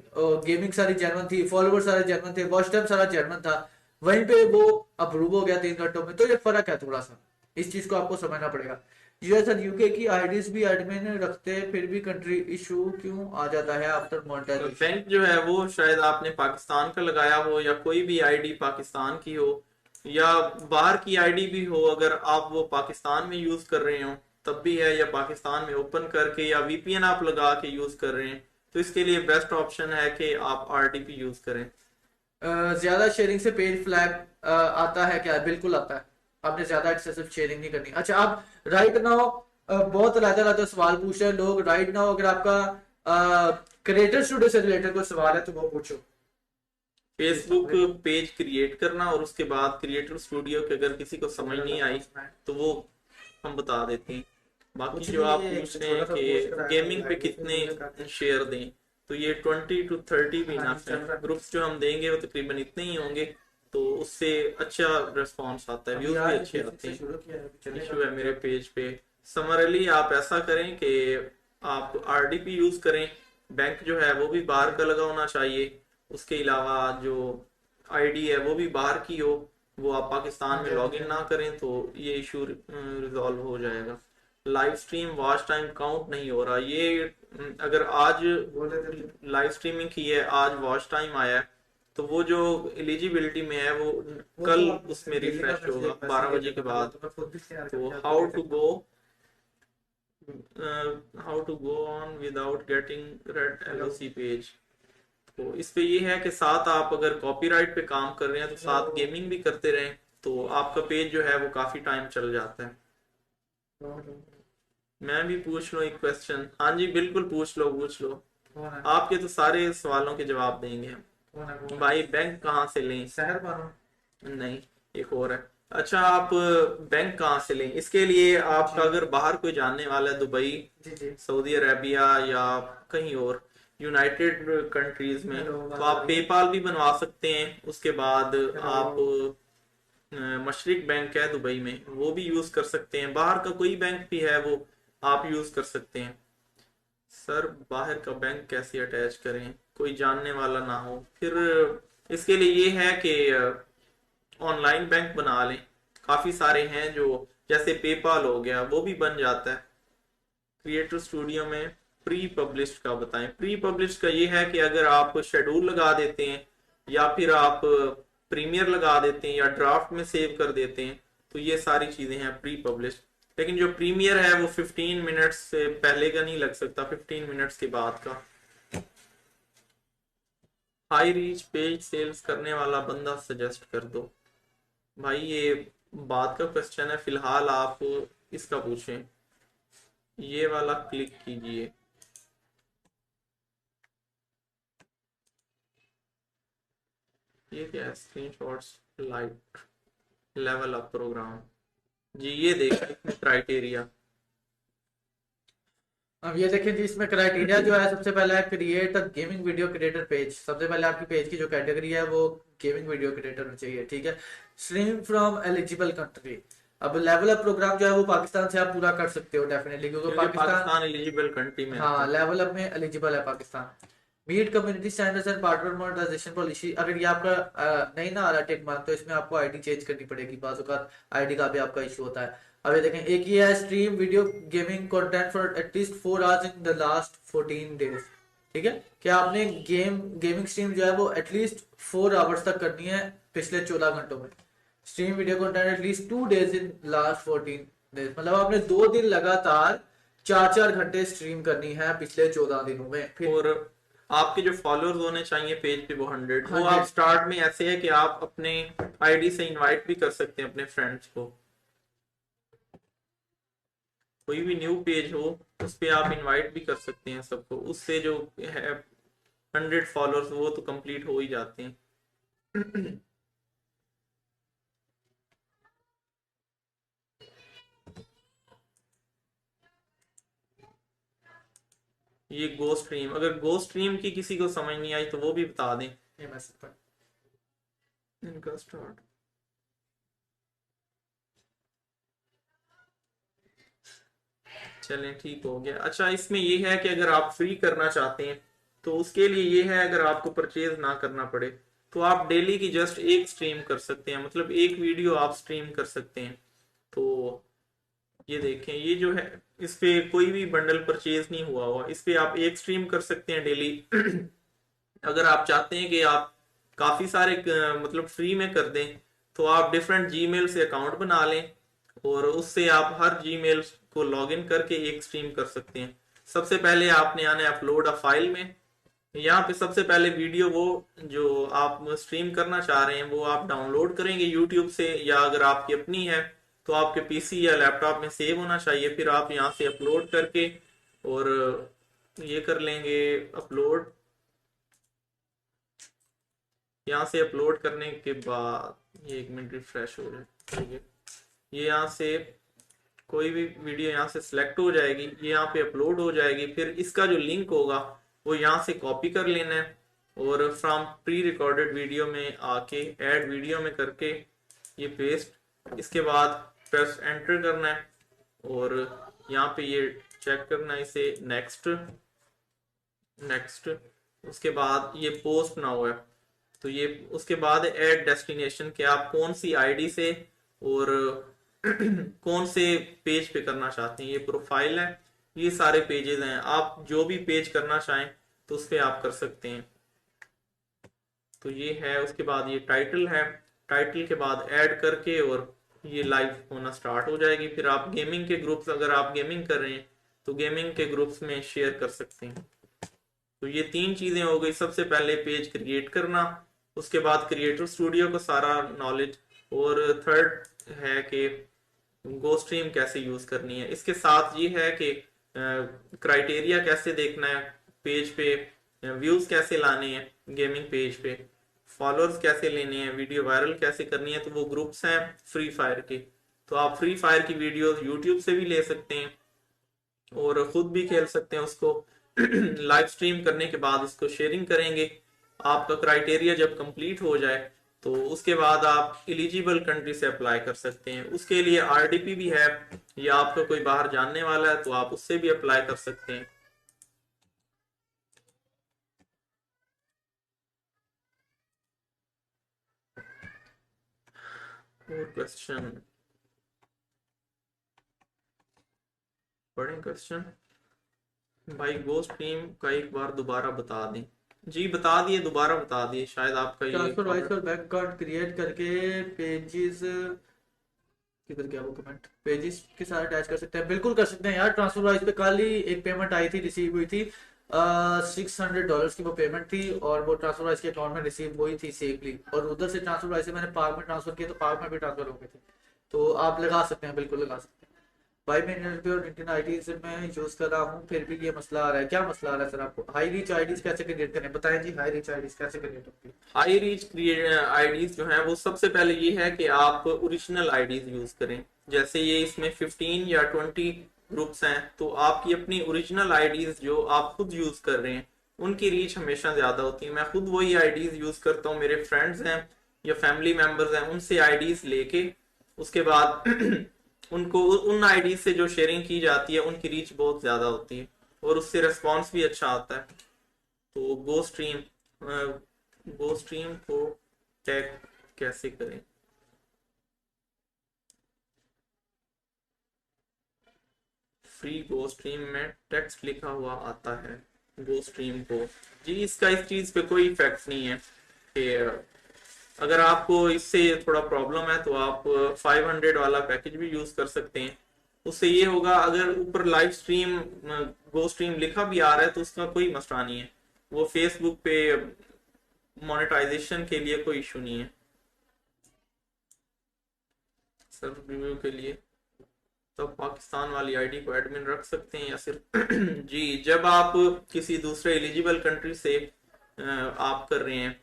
गेमिंग सारी जेन्युइन थी, फॉलोवर सारे जेन्युइन थे, वॉच टाइम सारा जेन्युइन था। वहीं पे वो अप्रूव हो गया 3 घंटों में, तो ये फर्क है थोड़ा सा, इस चीज को आपको समझना पड़ेगा। यूएस और यूके की आईडीज भी एडमिन रखते फिर भी कंट्री इशू क्यों आ जाता है आफ्टर मोनेटाइजेशन? बैंक जो है वो शायद आपने पाकिस्तान का लगाया हो या कोई भी आईडी पाकिस्तान की हो, या बाहर की आईडी भी हो, अगर आप वो पाकिस्तान में यूज कर रहे हो तब भी है, या पाकिस्तान में ओपन करके या वीपीएन आप लगा के यूज कर रहे हैं, तो इसके लिए बेस्ट ऑप्शन है कि आप आरडीपी यूज करें। ज्यादा शेयरिंग से पेज फ्लैग आता है क्या? बिल्कुल आता है। आपने ज्यादा एक्सेसिव शेयरिंग नहीं करनी। अच्छा, आप राइट नाउ बहुत रहता रहता सवाल पूछ रहे हैं लोग। राइट नाउ अगर आपका क्रिएटर स्टूडियो से रिलेटेड कोई सवाल है तो वो पूछो। फेसबुक पेज क्रिएट करना, और उसके बाद क्रिएटर स्टूडियो के अगर किसी को समझ नहीं आई तो वो हम बता देते हैं। बाकी जो आप पूछ रहे हैं कि गेमिंग पे कितने शेयर दें, तो ये 20 to 30 भी इनफ है। ग्रुप्स जो हम देंगे वो तकरीबन इतने ही होंगे, तो उससे अच्छा रिस्पॉन्स आता है, व्यूज भी अच्छे आते हैं। इशू है मेरे पेज पे। समरली आप ऐसा करें कि आप आरडीपी यूज करें, बैंक जो है वो भी बाहर का लगा होना चाहिए, उसके अलावा जो आईडी है वो भी बाहर की हो, वो आप पाकिस्तान में लॉगिन ना करें, तो ये इशू रिजॉल्व हो जाएगा। Live stream watch time count नहीं हो रहा, ये अगर आज लाइव स्ट्रीमिंग की है, आज वॉच टाइम आया है, तो वो जो एलिजिबिलिटी में है वो कल उसमें रिफ्रेश होगा 12 बजे के बाद। तो how to go on without getting red LOC page. तो इस पे ये है कि साथ आप अगर कॉपीराइट पे काम कर रहे हैं तो साथ गेमिंग भी करते रहें, तो आपका पेज जो है वो काफी टाइम चल जाता है। मैं भी पूछ लूं एक क्वेश्चन? हाँ जी बिल्कुल, पूछ लो पूछ लो, आपके तो सारे सवालों के जवाब देंगे हम। भाई बैंक कहाँ से लें? शहर मानो। नहीं, एक और है। अच्छा, आप बैंक कहाँ से लें? इसके लिए आपका अगर बाहर कोई जानने वाला है, दुबई, सऊदी अरेबिया या कहीं और यूनाइटेड कंट्रीज में, तो आप पेपाल भी बनवा सकते हैं। उसके बाद आप मशरिक बैंक है दुबई में, वो भी यूज कर सकते हैं। बाहर का कोई बैंक भी है वो आप यूज कर सकते हैं। सर बाहर का बैंक कैसे अटैच करें? कोई जानने वाला ना हो फिर। इसके लिए ये है कि ऑनलाइन बैंक बना लें, काफी सारे हैं जो, जैसे पेपाल हो गया वो भी बन जाता है। क्रिएटर स्टूडियो में प्री पब्लिश्ड का बताएं। प्री पब्लिश्ड का ये है कि अगर आप शेड्यूल लगा देते हैं, या फिर आप प्रीमियर लगा देते हैं, या ड्राफ्ट में सेव कर देते हैं, तो ये सारी चीजें हैं प्री पब्लिश्ड। लेकिन जो प्रीमियर है वो 15 मिनट्स से पहले का नहीं लग सकता, 15 मिनट्स के बाद का। हाई रीच पेज सेल्स करने वाला बंदा सजेस्ट कर दो। भाई ये बात का क्वेश्चन है, फिलहाल आप इसका पूछें, ये वाला क्लिक कीजिए। ये क्या है? Screenshots light level up programme. जी ये देखिए इसमें क्राइटेरिया। अब ये देखें जी, इसमें क्राइटेरिया जो है, सबसे पहला है create a gaming video creator page. सबसे पहले आपकी पेज की जो कैटेगरी है वो गेमिंग वीडियो क्रिएटर होनी चाहिए, ठीक है। Stream from eligible country. अब लेवल अप प्रोग्राम जो है वो पाकिस्तान से आप पूरा कर सकते हो डेफिनेटली, क्योंकि क्योंकि पाकिस्तान, पाकिस्तान एलिजिबल कंट्री में आता हाँ, है। लेवल अप में एलिजिबल है Pakistan. Meet community standards and partner monetization policy. अगर ये आपका नहीं ना आ रहा टिक मार्क, तो इसमें आपको आईडी चेंज करनी पड़ेगी। बाज़ औक़ात आईडी का भी आपका इशू होता है। अब ये देखें, एक ये है stream video gaming content for at least 4 hours in the last 14 days. ठीक है, कि आपने गेमिंग स्ट्रीम जो है वो एटलीस्ट 4 आवर्स तक करनी है पिछले 14 घंटों में। Stream video content at least 2 days in last 14 days, मतलब आपने 2 दिन लगातार 4-4 घंटे स्ट्रीम करनी है पिछले 14 दिनों में। फिर और आपके जो फॉलोअर्स होने चाहिए पेज पे वो 100। वो 100। आप स्टार्ट में ऐसे है कि आप अपने आईडी से इनवाइट भी कर सकते हैं अपने फ्रेंड्स को। कोई भी न्यू पेज हो उस पे आप इनवाइट भी कर सकते हैं सबको, उससे जो है 100 फॉलोअर्स वो तो कंप्लीट हो ही जाते हैं। ये गो स्ट्रीम, अगर गो स्ट्रीम की किसी को समझ नहीं आई तो वो भी बता दें। ये मैसेज पर इनका स्टार्ट चलें, ठीक हो गया। अच्छा, इसमें ये है कि अगर आप फ्री करना चाहते हैं तो उसके लिए ये है, अगर आपको परचेज ना करना पड़े तो आप डेली की जस्ट एक स्ट्रीम कर सकते हैं, मतलब एक वीडियो आप स्ट्रीम कर सकते हैं। तो ये देखें, ये जो है इस पे कोई भी बंडल परचेज नहीं हुआ हुआ, इस पे आप एक स्ट्रीम कर सकते हैं डेली। अगर आप चाहते हैं कि आप काफी सारे मतलब फ्री में कर दें, तो आप डिफरेंट जीमेल से अकाउंट बना लें और उससे आप हर जीमेल को लॉगिन करके एक स्ट्रीम कर सकते हैं। सबसे पहले आपने आना है अपलोड अ फाइल में। यहाँ पे सबसे पहले वीडियो वो जो आप स्ट्रीम करना चाह रहे हैं वो आप डाउनलोड करेंगे यूट्यूब से, या अगर आपकी अपनी है तो आपके पीसी या लैपटॉप में सेव होना चाहिए। फिर आप यहाँ से अपलोड करके और ये कर लेंगे अपलोड। यहाँ से अपलोड करने के बाद ये 1 मिनट रिफ्रेश हो जाए, ठीक है। ये यहाँ से कोई भी वीडियो यहाँ से सिलेक्ट हो जाएगी, ये यहाँ पे अपलोड हो जाएगी। फिर इसका जो लिंक होगा वो यहाँ से कॉपी कर लेना है और फ्रॉम प्री रिकॉर्डेड वीडियो में आके ऐड वीडियो में करके ये पेस्ट, इसके बाद प्रेस एंटर करना है और यहाँ पे ये चेक करना है इसे, नेक्स्ट नेक्स्ट। उसके बाद ये पोस्ट ना हुआ है तो ये, उसके बाद ऐड डेस्टिनेशन के आप कौन सी आईडी से और कौन से पेज पे करना चाहते हैं। ये प्रोफाइल है, ये सारे पेजेस हैं, आप जो भी पेज करना चाहें तो उस पे आप कर सकते हैं। तो ये है, उसके बाद ये टाइटल है, टाइटल के बाद ऐड करके और ये लाइव होना स्टार्ट हो जाएगी। फिर आप गेमिंग के ग्रुप्स, अगर आप गेमिंग कर रहे हैं तो गेमिंग के ग्रुप्स में शेयर कर सकते हैं। तो ये 3 चीजें हो गई, सबसे पहले पेज क्रिएट करना, उसके बाद क्रिएटर स्टूडियो का सारा नॉलेज, और थर्ड है कि गो स्ट्रीम कैसे यूज करनी है। इसके साथ ये है कि क्राइटेरिया कैसे देखना है पेज पे, व्यूज कैसे लाने हैं गेमिंग पेज पे, फॉलोअर्स कैसे लेने हैं, वीडियो वायरल कैसे करनी है। तो वो ग्रुप्स हैं फ्री फायर के, तो आप फ्री फायर की वीडियोस यूट्यूब से भी ले सकते हैं और खुद भी खेल सकते हैं उसको। लाइव स्ट्रीम करने के बाद इसको शेयरिंग करेंगे। आपका क्राइटेरिया जब कंप्लीट हो जाए तो उसके बाद आप एलिजिबल कंट्री से अप्लाई कर सकते हैं। उसके लिए आरडीपी भी है, या आपका कोई बाहर जानने वाला है तो आप उससे भी अप्लाई कर सकते हैं। और क्वेश्चन, बड़े क्वेश्चन भाई, गोस्ट टीम का एक बार दोबारा बता दें। जी बता दिए, दोबारा बता दिए, शायद आपका ये ट्रांसफर वाइस और बैंक अकाउंट क्रिएट करके पेजेस, किधर गया वो कमेंट, पेजेस के साथ अटैच कर सकते हैं। बिल्कुल कर सकते हैं यार। ट्रांसफर वाइस पे कल ही एक पेमेंट आई थी, रिसीव हुई थी, $600 की वो पेमेंट थी और वो ट्रांसफर वाइस के अकाउंट में रिसीव हुई थी सेफली। और उधर से ट्रांसफर वाइस से मैंने पार्क में ट्रांसफर किया तो पार्क में भी ट्रांसफर हो गए थे। तो आप लगा सकते हैं, बिल्कुल लगा सकते हैं भाई। मैं इंटरनेट और इंडियन आईडी से मैं यूज कर रहा हूँ, फिर भी ये मसला आ रहा है। क्या मसला आ रहा है सर आपको? हाई रीच आईडीज कैसे क्रिएट करें, बताएं जी। हाई रीच आईडीज कैसे क्रिएट होती है? हाई रीच आईडीज जो है वो सबसे पहले ये है कि आप ओरिजिनल आईडीज यूज करें। जैसे ये इसमें 15 या 20 ग्रुप्स हैं, तो आपकी अपनी ओरिजिनल आईडीज जो आप खुद यूज कर रहे हैं उनकी रीच हमेशा ज्यादा होती है। मैं खुद वही आईडीज यूज करता हूँ, मेरे फ्रेंड्स हैं या फैमिली मेंबर्स हैं उनसे आईडीज लेके उसके बाद उनको उन आईडी से जो शेयरिंग की जाती है उनकी रीच बहुत ज्यादा होती है और उससे रिस्पॉन्स भी अच्छा आता है। तो गो स्ट्रीम को टैग कैसे करें? फ्री गो स्ट्रीम में टेक्स्ट लिखा हुआ आता है गो स्ट्रीम को। जी इसका इस चीज पे कोई इफेक्ट नहीं है कि अगर आपको इससे थोड़ा प्रॉब्लम है तो आप 500 वाला पैकेज भी यूज कर सकते हैं। उससे ये होगा, अगर ऊपर लाइव स्ट्रीम गो स्ट्रीम लिखा भी आ रहा है तो उसका कोई मसला नहीं है, वो फेसबुक पे मोनेटाइजेशन के लिए कोई इशू नहीं है। सर रिव्यू के लिए तो पाकिस्तान वाली आईडी को एडमिन रख सकते हैं या सिर्फ जी जब आप किसी दूसरे एलिजिबल कंट्री से आप कर रहे हैं,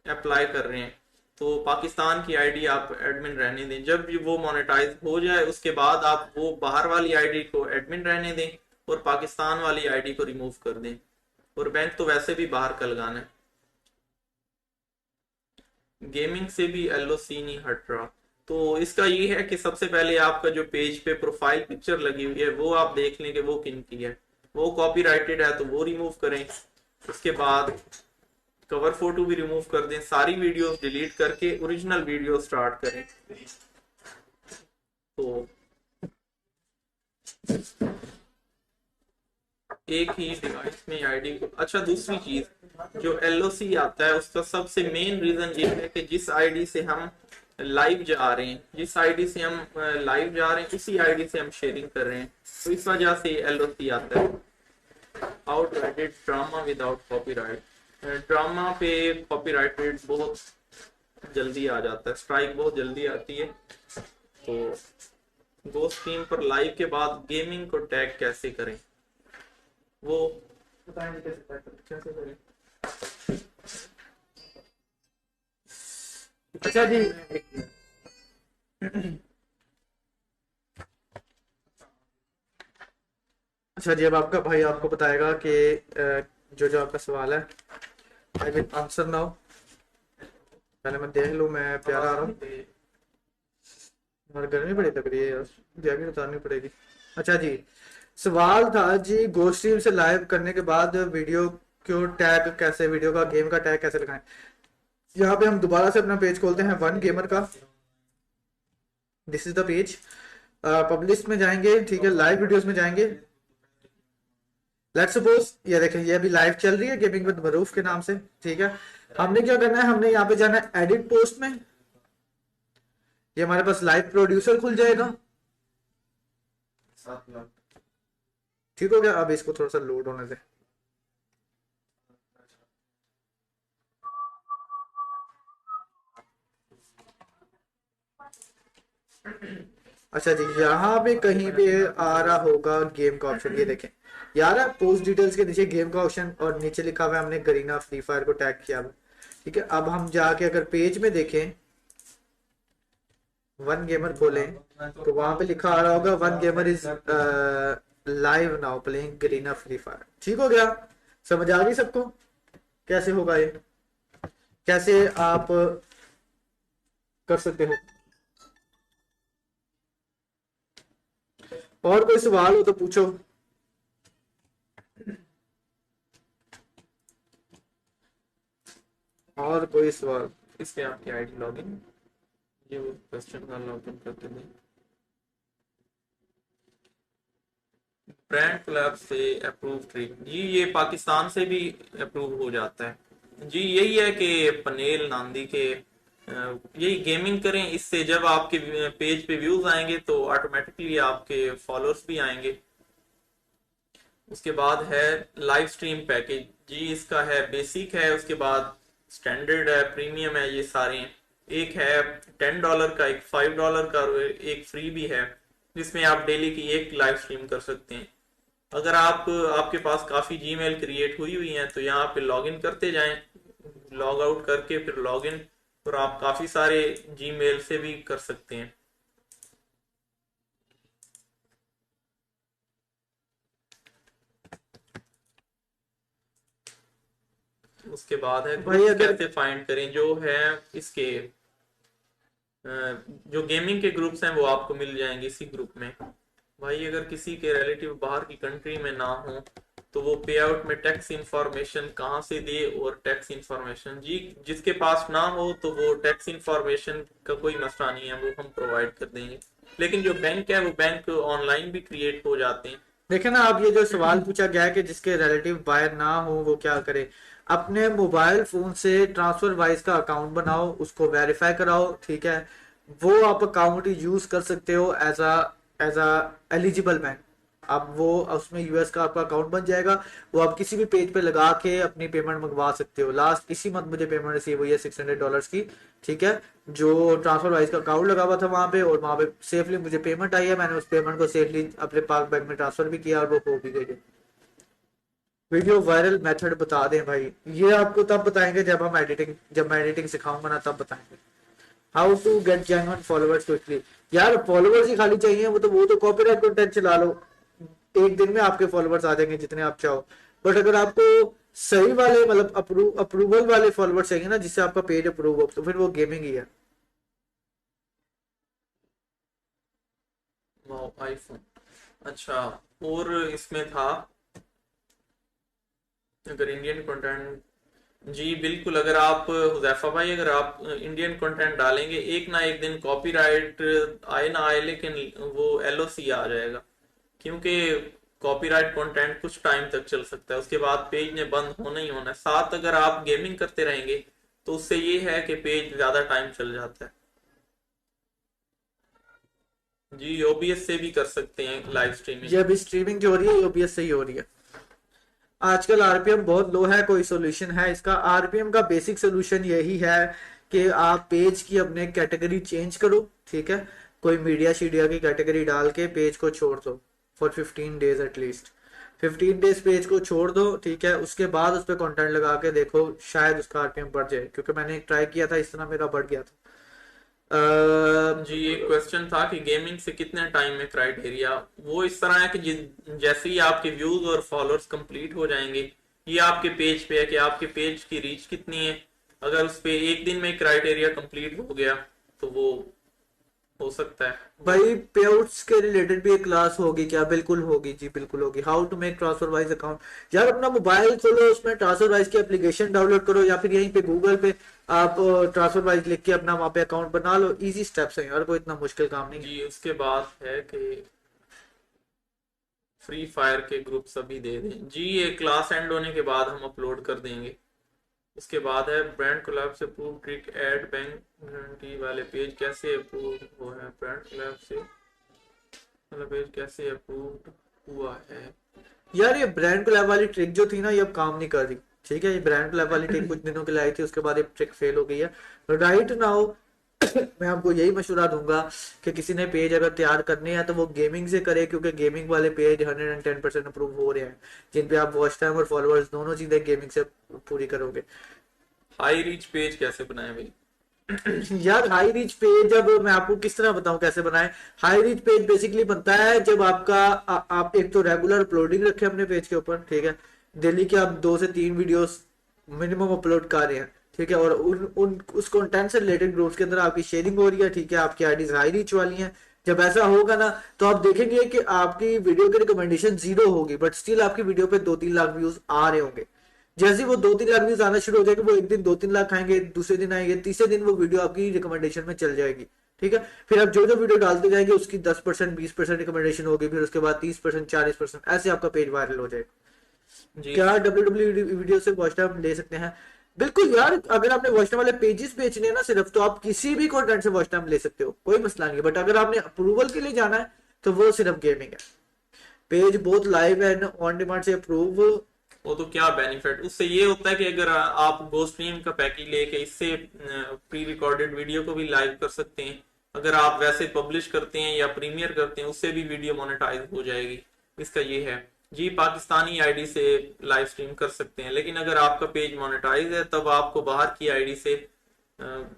अप्लाई कर रहे हैं, तो पाकिस्तान की आईडी आप एडमिन रहने दें। जब वो मोनेटाइज हो जाए उसके बाद आप वो बाहर वाली आईडी को एडमिन रहने दें और पाकिस्तान वाली आईडी को रिमूव कर दें। और बैंक तो वैसे भी बाहर का लगाना है। गेमिंग से भी एलओसी नहीं हट रहा। तो इसका ये है कि सबसे पहले आपका जो पेज पे प्रोफाइल पिक्चर लगी हुई है वो आप देख लें कि वो किन की है। वो कॉपीराइटेड है तो वो रिमूव करें। उसके बाद कवर फोटो भी रिमूव कर दें। सारी वीडियोस डिलीट करके ओरिजिनल वीडियो स्टार्ट करें। तो एक ही डिवाइस में आईडी को, अच्छा दूसरी चीज जो एलओसी आता है उसका सबसे मेन रीजन ये है कि जिस आईडी से हम लाइव जा रहे हैं, जिस आईडी से हम लाइव जा रहे हैं उसी आईडी से हम शेयरिंग कर रहे हैं, तो इस वजह से एलओसी आता है। आउटराइटेड ड्रामा विदाउट कॉपीराइट, ड्रामा पे कॉपीराइटेड बहुत जल्दी आ जाता है, स्ट्राइक बहुत जल्दी आती है। तो गो स्ट्रीम पर लाइव के बाद गेमिंग को टैग कैसे करें, वो बताएंगे कैसे करें। अच्छा जी, अच्छा जी, अब आपका भाई आपको बताएगा कि जो जो आपका सवाल है, आई विल आंसर नाउ। पहले मैं देख लूँ, मैं प्यारा आ रहा हूँ और गर्मी बड़ी लग रही है यार, जैकेट उतारनी पड़ेगी। अच्छा जी, सवाल था जी, गो स्ट्रीम से लाइव करने के बाद वीडियो क्यों टैग कैसे, वीडियो का गेम का टैग कैसे लगाएं। यहाँ पे हम दोबारा से अपना पेज खोलते हैं वन गेमर का। This is the page, publish में जाएंगे, ठीक है, लाइव वीडियोस में जाएंगे। लेट्स सपोज ये देखें, ये अभी लाइव चल रही है गेमिंग विद मरूफ के नाम से, ठीक है। हमने क्या करना है, हमने यहाँ पे जाना है एडिट पोस्ट में, ये हमारे पास लाइव प्रोड्यूसर खुल जाएगा। ठीक हो गया, अब इसको थोड़ा सा लोड होने दे। अच्छा जी, यहाँ पे कहीं पे आ रहा होगा गेम का ऑप्शन, ये देखें यार, पोस्ट डिटेल्स के नीचे गेम का ऑप्शन और नीचे लिखा हुआ है हमने गरीना फ्री फायर को टैग किया हुआ, ठीक है। अब हम जाके अगर पेज में देखें, वन गेमर खोलें, तो वहां पे लिखा आ रहा होगा one gamer is live now playing Garena free fire. ठीक हो गया, समझ आ गई सबको कैसे होगा ये, कैसे आप कर सकते हो। और कोई सवाल हो तो पूछो। और कोई सवाल। इस पे आपकी आईडी लॉगिन, ये वो क्वेश्चन का लॉगिन करके दें। ब्रांड क्लब से अप्रूव ट्रिक जी, ये पाकिस्तान से भी अप्रूव हो जाता है जी। यही है कि पनेल नांदी के यही गेमिंग करें, इससे जब आपके पेज पे व्यूज आएंगे तो ऑटोमेटिकली आपके फॉलोअर्स भी आएंगे। उसके बाद है लाइव स्ट्रीम पैकेज जी, इसका है बेसिक है, उसके बाद स्टैंडर्ड है, प्रीमियम है, ये सारे हैं। एक है $10 का, एक $5 का, और एक फ्री भी है, जिसमें आप डेली की एक लाइव स्ट्रीम कर सकते हैं। अगर आपके पास काफी जीमेल क्रिएट हुई हुई हैं तो यहाँ पे लॉगिन करते जाएं, लॉग आउट करके फिर लॉगिन, और आप काफी सारे जीमेल से भी कर सकते हैं। उसके बाद है भाई अगर कैसे फाइंड करें, जो है इसके जो गेमिंग के ग्रुप्स हैं वो आपको मिल जाएंगे इसी ग्रुप में। भाई अगर किसी के रिलेटिव बाहर की कंट्री में ना हो तो वो पे आउट में टैक्स इंफॉर्मेशन कहाँ से दे, और टैक्स इंफॉर्मेशन जी जिसके पास ना हो तो वो टैक्स इंफॉर्मेशन का कोई मसला नहीं है, वो हम प्रोवाइड कर देंगे। लेकिन जो बैंक है वो बैंक ऑनलाइन भी क्रिएट हो जाते हैं। देखे ना, आप ये जो सवाल पूछा गया है कि जिसके रिलेटिव बाहर ना हो वो क्या करे, अपने मोबाइल फोन से ट्रांसफर वाइज का अकाउंट बनाओ, उसको वेरीफाई कराओ, ठीक है। वो आप अकाउंट यूज कर सकते हो एज अ एलिजिबल बैंक। अब वो उसमें यूएस का आपका अकाउंट बन जाएगा, वो आप किसी भी पेज पे लगा के अपनी पेमेंट मंगवा सकते हो। लास्ट इसी मंथ मुझे पेमेंट रिसीव हुई है $600 की, ठीक है, जो ट्रांसफर वाइज का अकाउंट लगा हुआ था वहां पे, और वहां पे सेफली मुझे पेमेंट आई है। मैंने उस पेमेंट को सेफली अपने पाक बैंक में ट्रांसफर भी किया और वो हो भी गई है। वीडियो वायरल मेथड बता दें भाई, ये आपको तब बताएंगे जब मैं एडिटिंग सिखाऊंगा ना, तब बताएंगे। How to get genuine followers quickly, यार फॉलोअर्स ही खाली चाहिए, वो तो कॉपीराइट कंटेंट चला लो, एक दिन में आपके फॉलोअर्स आ जाएंगे जितने आप चाहो। बट अगर आपको सही वाले मतलब अप्रूवल वाले फॉलोअर्स चाहिए ना, जिससे आपका पेज अप्रूव हो, तो फिर वो गेमिंग ही है। आईफोन, अच्छा, और इसमें था अगर इंडियन कंटेंट जी बिल्कुल, अगर आप हुजैफा भाई अगर आप इंडियन कंटेंट डालेंगे एक ना एक दिन कॉपीराइट आए ना आए, लेकिन वो एलओसी आ जाएगा, क्योंकि कॉपीराइट कंटेंट कुछ टाइम तक चल सकता है, उसके बाद पेज ने बंद होना ही होना है। साथ अगर आप गेमिंग करते रहेंगे तो उससे ये है कि पेज ज्यादा टाइम चल जाता है। जी ओबीएस से भी कर सकते हैं लाइव स्ट्रीमिंग। ये अभी स्ट्रीमिंग जो हो रही है ओबीएस से ही हो रही है। आजकल आरपीएम बहुत लो है, कोई सोल्यूशन है इसका? आरपीएम का बेसिक सोल्यूशन यही है कि आप पेज की अपने कैटेगरी चेंज करो, ठीक है, कोई मीडिया शीडिया की कैटेगरी डाल के पेज को छोड़ दो for 15 days at least. 15 days page को छोड़ दो, ठीक है, उसके बाद उस पर कंटेंट लगा के देखो, शायद उसका आरपीएम बढ़ जाए, क्योंकि मैंने एक ट्राई किया था इस तरह, मेरा बढ़ गया था। जी एक क्वेश्चन था कि गेमिंग से कितने टाइम में क्राइटेरिया, वो इस तरह है कि जैसे ही आपके व्यूज और फॉलोअर्स कंप्लीट हो जाएंगे, ये आपके पेज पे है कि आपके पेज की रीच कितनी है। अगर उस पे एक दिन में क्राइटेरिया कंप्लीट हो गया तो वो हो सकता है। भाई पेआउट्स के रिलेटेड भी एक क्लास होगी क्या? बिल्कुल होगी जी, बिल्कुल होगी। How to make transfer wise account. यार अपना मोबाइल खोलो, उसमें ट्रांसफर वाइज की एप्लीकेशन डाउनलोड करो, या फिर यहीं पे गूगल पे आप ट्रांसफर वाइज लिख के अपना वहां पे अकाउंट बना लो। इजी स्टेप्स हैं यार, कोई इतना मुश्किल काम नहीं है। जी उसके बाद है कि फ्री फायर के ग्रुप सभी दे दें। जी ये क्लास एंड होने के बाद हम अपलोड कर देंगे। उसके बाद है ब्रांड कोलैब से approve trick ad bank guarantee वाले पेज कैसे अप्रूव हुआ है। ब्रांड कोलैब से वाला पेज कैसे अप्रूव हुआ है। यार ये ब्रांड कोलैब वाली ट्रिक जो थी ना, ये अब काम नहीं कर रही, ठीक है। ये ब्रांड कोलैब वाली ट्रिक कुछ दिनों के लिए आई थी, उसके बाद ये ट्रिक फेल हो गई है। राइट नाउ मैं आपको यही मशवरा दूंगा कि किसी ने पेज अगर तैयार करने हैं तो वो गेमिंग से करे, क्योंकि गेमिंग वाले पेज 110% अप्रूव हो रहे हैं, जिन पे आप वॉच टाइम और फॉलोअर्स दोनों चीजें गेमिंग से पूरी करोगे। हाई रीच पेज कैसे बनाए भाई। यार हाई रीच पेज, अब मैं आपको किस तरह बताऊं कैसे बनाए। हाई रीच पेज बेसिकली बनता है जब आपका आप एक तो रेगुलर अपलोडिंग रखें अपने पेज के ऊपर, ठीक है, डेली के आप 2 से 3 वीडियोस मिनिमम अपलोड कर रहे हैं, ठीक है, और उन उन उस कंटेंट से रिलेटेड ग्रुप्स के अंदर आपकी शेयरिंग हो रही है, ठीक है, आपकी आईडीज हाई रीच वाली हैं। जब ऐसा होगा ना, तो आप देखेंगे कि आपकी वीडियो की रिकमेंडेशन 0 होगी, बट स्टिल आपकी वीडियो पे 2-3 लाख व्यूज आ रहे होंगे। जैसे ही वो 2-3 लाख व्यूज आना शुरू हो जाएंगे, वो एक दिन 2-3 लाख आएंगे, दूसरे दिन आएंगे, तीसरे दिन वो वीडियो आपकी रिकमेंडेशन में चल जाएगी, ठीक है। फिर आप जो जो वीडियो डालते जाएंगे उसकी 10% 20% रिकमेंडेशन होगी, फिर उसके बाद 30% 40%, ऐसे आपका पेज वायरल हो जाएगा। जी क्या डब्ल्यू वीडियो से वॉच टाइम ले सकते हैं? बिल्कुल यार, अगर आपने वॉच टाइम वाले पेजेस बेचने हैं ना सिर्फ, तो आप किसी भी कंटेंट से वॉच टाइम ले सकते हो, कोई मसला नहीं है। बट अगर आपने अप्रूवल के लिए जाना है तो वो सिर्फ गेमिंग है। पेज बहुत लाइव एंड ऑन डिमांड से अप्रूव। वो तो क्या बेनिफिट उससे ये होता है कि अगर आप गो स्ट्रीम का पैकेज लेके इससे प्री रिकॉर्डेड वीडियो को भी लाइव कर सकते हैं। अगर आप वैसे पब्लिश करते हैं या प्रीमियर करते हैं उससे भी वीडियो मोनेटाइज हो जाएगी। इसका ये है। जी पाकिस्तानी आईडी से लाइव स्ट्रीम कर सकते हैं, लेकिन अगर आपका पेज मोनेटाइज है तब आपको बाहर की आईडी से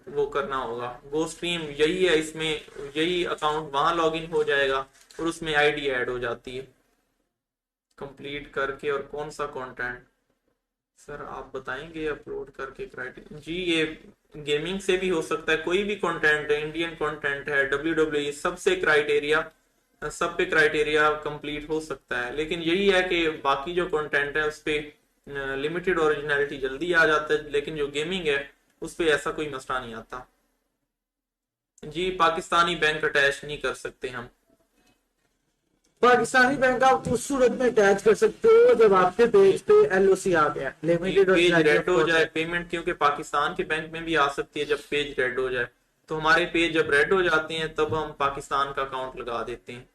वो करना होगा। गो स्ट्रीम यही है, इसमें यही अकाउंट वहां लॉग इन हो जाएगा और उसमें आईडी ऐड हो जाती है कंप्लीट करके। और कौन सा कंटेंट सर आप बताएंगे अपलोड करके क्राइटेरिया। जी ये गेमिंग से भी हो सकता है, कोई भी कंटेंट है, इंडियन कंटेंट है, डब्ल्यू सबसे क्राइटेरिया, सब पे क्राइटेरिया कंप्लीट हो सकता है। लेकिन यही है कि बाकी जो कंटेंट है उस पे लिमिटेड ओरिजिनलिटी जल्दी आ जाता है, लेकिन जो गेमिंग है उस पे ऐसा कोई मसला नहीं आता। जी पाकिस्तानी बैंक अटैच नहीं कर सकते हम। पाकिस्तानी बैंक आप उस सूरत में अटैच कर सकते हो जब आपके पेज पे एलओसी आ गया, लिमिटेड पेज रेड हो जाए ओरिजिनलिटी। पेमेंट, क्योंकि पाकिस्तान के बैंक में भी आ सकती है जब पेज रेड हो जाए। तो हमारे पेज जब रेड हो जाते हैं तब हम पाकिस्तान का अकाउंट लगा देते हैं।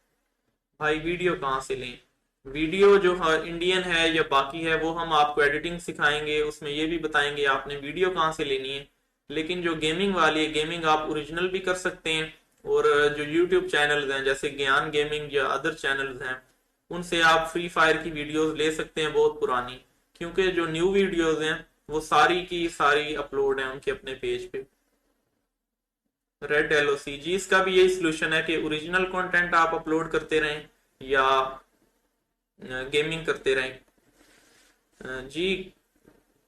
भाई वीडियो कहाँ से लें। वीडियो जो इंडियन है या बाकी है वो हम आपको एडिटिंग सिखाएंगे, उसमें ये भी बताएंगे आपने वीडियो कहाँ से लेनी है। लेकिन जो गेमिंग वाली है, गेमिंग आप ओरिजिनल भी कर सकते हैं। और जो यूट्यूब चैनल्स हैं जैसे ज्ञान गेमिंग या अदर चैनल्स हैं, उनसे आप फ्री फायर की वीडियोस ले सकते हैं बहुत पुरानी, क्योंकि जो न्यू वीडियोस हैं वो सारी की सारी अपलोड हैं उनके अपने पेज पे। रेड एलओसी जी इसका भी यही सोल्यूशन है कि ओरिजिनल कंटेंट आप अपलोड करते रहें या गेमिंग करते रहें। जी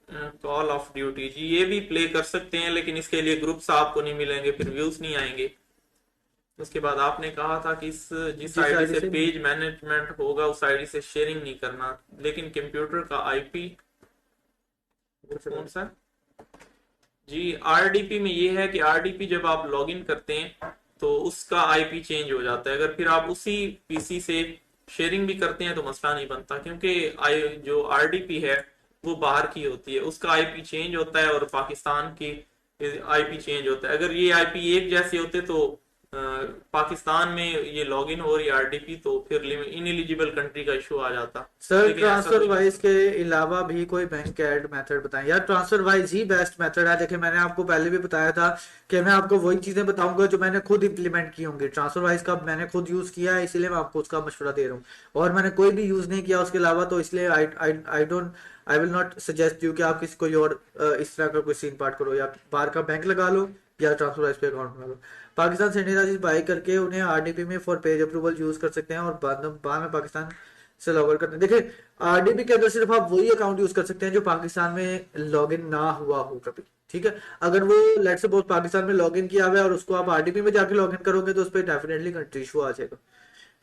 कॉल ऑफ ड्यूटी जी ये भी प्ले कर सकते हैं, लेकिन इसके लिए ग्रुप्स आपको नहीं मिलेंगे, फिर व्यूज नहीं आएंगे। उसके बाद आपने कहा था कि इस जिस जिस आईडी आईडी से से पेज मैनेजमेंट होगा उस आईडी से शेयरिंग नहीं करना, लेकिन कंप्यूटर का आईपी कौन सा। जी आरडीपी में ये है कि आरडीपी जब आप लॉगिन करते हैं तो उसका आईपी चेंज हो जाता है। अगर फिर आप उसी पीसी से शेयरिंग भी करते हैं तो मसला नहीं बनता, क्योंकि जो आरडीपी है वो बाहर की होती है, उसका आईपी चेंज होता है और पाकिस्तान की आईपी चेंज होता है। अगर ये आईपी एक जैसे होते तो पाकिस्तान में ये लॉगिन हो रही है आरडीपी, तो फिर इनएलिजिबल कंट्री का इशू आ जाता। सर लेकिन ऐसा ट्रांसफर तो नहीं। वाइज के अलावा भी कोई बैंक ऐड मेथड बताएं यार। ट्रांसफर वाइज ही बेस्ट मेथड है। देखिए मैंने आपको पहले भी बताया था कि मैं आपको वही चीजें बताऊंगा जो मैंने खुद इंप्लीमेंट की होंगी। ट्रांसफर वाइज का मैंने खुद यूज किया है, इसीलिए मैं आपको उसका मशवरा दे रहा हूँ। और मैंने कोई भी यूज नहीं किया उसके अलावा, तो इसलिए I I I don't I will not suggest you कि आप किसी कोई और इस तरह का कोई सीन पार्ट करो, या बाहर का बैंक लगा लो या ट्रांसफर वाइज पे अकाउंट बना लो। पाकिस्तान से इंडिया चीज बाई करके उन्हें आरडीपी में फॉर पेज अप्रूवल यूज कर सकते हैं, और बाद में पाकिस्तान से लॉग इन करते हैं। देखिए आरडीबी के अंदर सिर्फ आप वही अकाउंट यूज कर सकते हैं जो पाकिस्तान में लॉग इन ना हुआ हो कभी। ठीक है, अगर वो लेट्स सपोज पाकिस्तान में लॉग इन किया हुआ है और उसको आप आरडीबी में जाके लॉग इन करोगे तो उस पर डेफिनेटली कंट्री इशू आ जाएगा।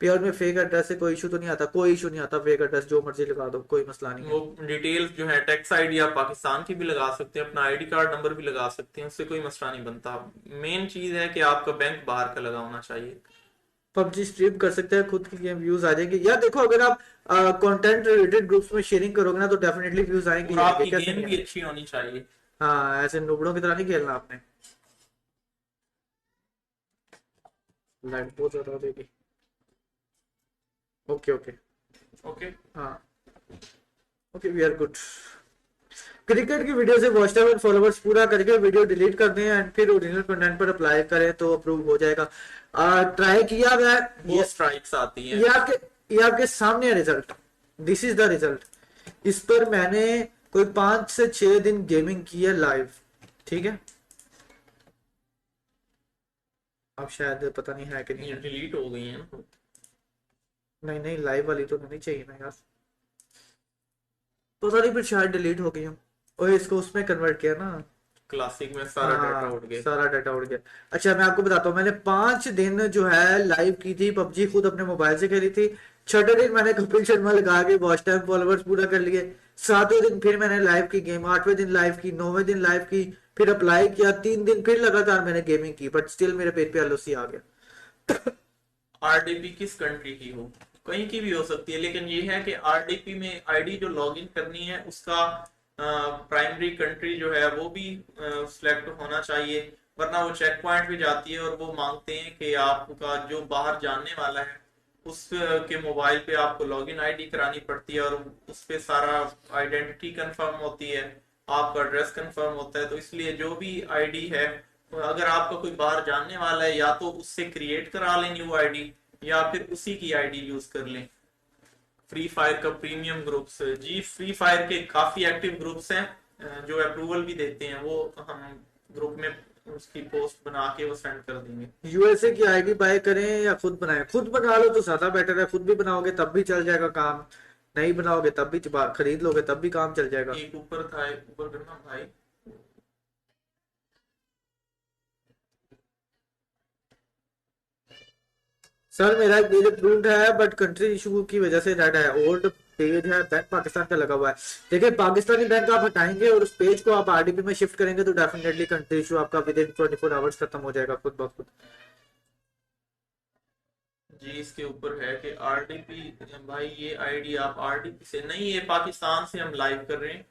पेयर में फेक एड्रेस से कोई इशू तो नहीं आता, कोई इशू नहीं आता। फेक एड्रेस जो मर्जी लगा दो, कोई मसला नहीं है। वो डिटेल्स जो है टैक्स आईडी आप पाकिस्तान की भी लगा सकते हैं, अपना आईडी कार्ड नंबर भी लगा सकते हैं, उससे कोई मसला नहीं बनता। मेन चीज है कि आपका बैंक बाहर का लगा होना चाहिए। पबजी स्ट्रीम कर सकते हैं, खुद की गेम व्यूज आ जाएंगे। या देखो अगर आप कंटेंट रिलेटेड ग्रुप्स में शेयरिंग करोगे ना तो डेफिनेटली व्यूज आएंगे और ही आएंगे, आपकी कैसे गेम नहीं भी आएंगे। अच्छी होनी चाहिए। हाँ, ऐसे नुबड़ों की तरह नहीं खेलना आपने। लाइट बहुत ज्यादा हो जाएगी। Okay okay. ओके। हाँ okay, we are good. Cricket की वीडियो से वॉच टाइम और फॉलोवर्स पूरा करके वीडियो डिलीट कर दें एंड फिर ओरिजिनल कंटेंट पर अप्लाई करें तो अप्रूव हो जाएगा। ट्राई किया है वो स्ट्राइक्स आती हैं। ये आपके सामने है result. This is the result. इस पर मैंने कोई 5 से 6 दिन गेमिंग की है लाइव। ठीक है, अब शायद पता नहीं है कि नहीं ये है। डिलीट हो गई हैं ना। नहीं नहीं, लाइव वाली तो नहीं चाहिए ना यार। पता नहीं, फिर शायद डिलीट हो गई हूँ। और इसको उसमें कन्वर्ट किया ना। क्लासिक में सारा डाटा हाँ उड़ गया। सारा डाटा उड़ गया। अच्छा मैं आपको बताता हूँ, मैंने 5 दिन जो है लाइव की थी पबजी, खुद अपने मोबाइल से खेली थी। छठे दिन मैंने कपिल शर्मा लगा के वॉच टाइम फॉलोवर्स पूरा कर लिए। 7वें दिन फिर मैंने लाइव की गेम, 8वें दिन लाइव की, 9वें दिन लाइव की। फिर अप्लाई किया, 3 दिन फिर लगातार मैंने गेमिंग की, बट स्टिल मेरे पेज पे एलओसी आ गया। आरडीपी किस कंट्री की हो, कहीं की भी हो सकती है, लेकिन ये है कि आरडीपी में आईडी जो लॉगिन करनी है उसका प्राइमरी कंट्री जो है वो भी सिलेक्ट होना चाहिए, वरना वो चेक पॉइंट पे जाती है और वो मांगते हैं कि आपका जो बाहर जानने वाला है उस के मोबाइल पे आपको लॉगिन आईडी करानी पड़ती है, और उस पे सारा आइडेंटिटी कंफर्म होती है, आपका एड्रेस कंफर्म होता है। तो इसलिए जो भी आईडी है, अगर आपका कोई बाहर जानने वाला है या तो उससे क्रिएट करा लें न्यू आईडी, या फिर उसी की आईडी यूज कर लें। फ्री फायर का प्रीमियम ग्रुप्स, जी फ्री फायर के काफी एक्टिव ग्रुप्स हैं जो अप्रूवल भी देते हैं, वो हम ग्रुप में उसकी पोस्ट बना के वो सेंड कर देंगे। यूएसए की आईडी बाय करें या खुद बनाएं? खुद बना लो तो ज्यादा बेटर है। खुद भी बनाओगे तब भी चल जाएगा काम, नहीं बनाओगे तब भी खरीद लोगे तब भी काम चल जाएगा। एक ऊपर था, एक ऊपर करना भाई। सर मेरा एक पेज अप्रूव्ड है बट कंट्री इशू की वजह से रेड है। ओल्ड पेज है, बैंक पाकिस्तान का लगा हुआ है। देखिए पाकिस्तानी बैंक आप हटाएंगे और उस पेज को आप आरडीपी में शिफ्ट करेंगे तो डेफिनेटली कंट्री इशू आपका विद इन 24 आवर्स खत्म हो जाएगा खुद ब खुद। जी इसके ऊपर है कि आरडीपी, भाई ये आईडी आप आरडीपी से नहीं, ये पाकिस्तान से हम लाइव कर रहे हैं,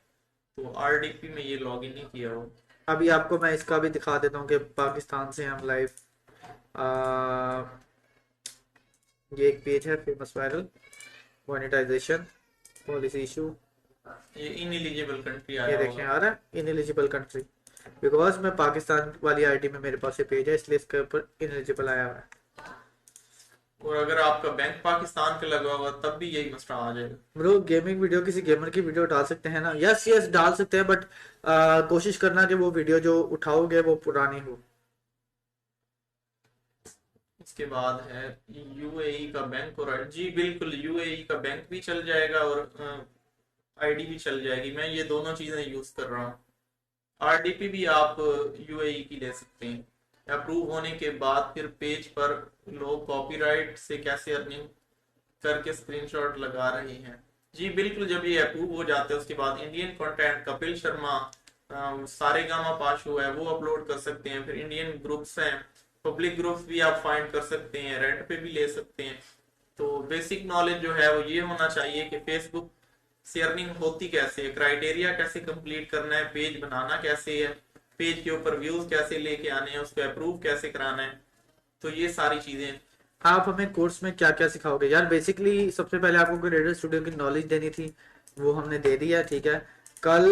तो आरडीपी में ये लॉगिन नहीं किया हो। अभी आपको मैं इसका भी दिखा देता हूँ कि पाकिस्तान से हम लाइव। ये एक पेज है famous viral monetization policy issue. ये इनएलिजिबल कंट्री ये आया देखें होगा। आ रहा है इनएलिजिबल कंट्री, बिकॉज मैं पाकिस्तान वाली आईडी में मेरे पास ये पेज है इसलिए इसके ऊपर इनएलिजिबल आया हुआ है। और अगर आपका बैंक पाकिस्तान का लगा होगा तब भी यही मसला आ जाएगा। ब्रो गेमिंग वीडियो किसी गेमर की वीडियो डाल सकते हैं ना? यस यस डाल सकते हैं, बट कोशिश करना कि वो वीडियो जो उठाओगे वो पुरानी हो। इसके बाद है यूएई का बैंक, और जी बिल्कुल यूएई का बैंक भी चल जाएगा और आईडी भी चल जाएगी। मैं ये दोनों चीजें यूज कर रहा हूँ। आरडीपी भी आप यूएई की ले सकते हैं। अप्रूव होने के बाद फिर पेज पर लोग कॉपीराइट से कैसे अर्निंग करके स्क्रीनशॉट लगा रहे हैं। जी बिल्कुल, जब ये अप्रूव हो जाते हैं उसके बाद इंडियन कंटेंट कपिल शर्मा, सारे गामा पाशो है वो अपलोड कर सकते हैं। फिर इंडियन ग्रुप्स हैं, पब्लिक ग्रुप्स भी आप फाइंड कर सकते हैं, रेंट पे भी ले सकते हैं। तो बेसिक नॉलेज जो है वो ये होना चाहिए कि फेसबुक से अर्निंग होती कैसे है, क्राइटेरिया कैसे कंप्लीट करना है, पेज बनाना कैसे है, पेज के ऊपर व्यूज कैसे लेके आने हैं, उसको अप्रूव कैसे कराना है। तो ये सारी चीजें। आप हमें कोर्स में क्या क्या सिखाओगे यार? बेसिकली सबसे पहले आपको क्रिएटर स्टूडियो की नॉलेज देनी थी, वो हमने दे दी है, ठीक है। कल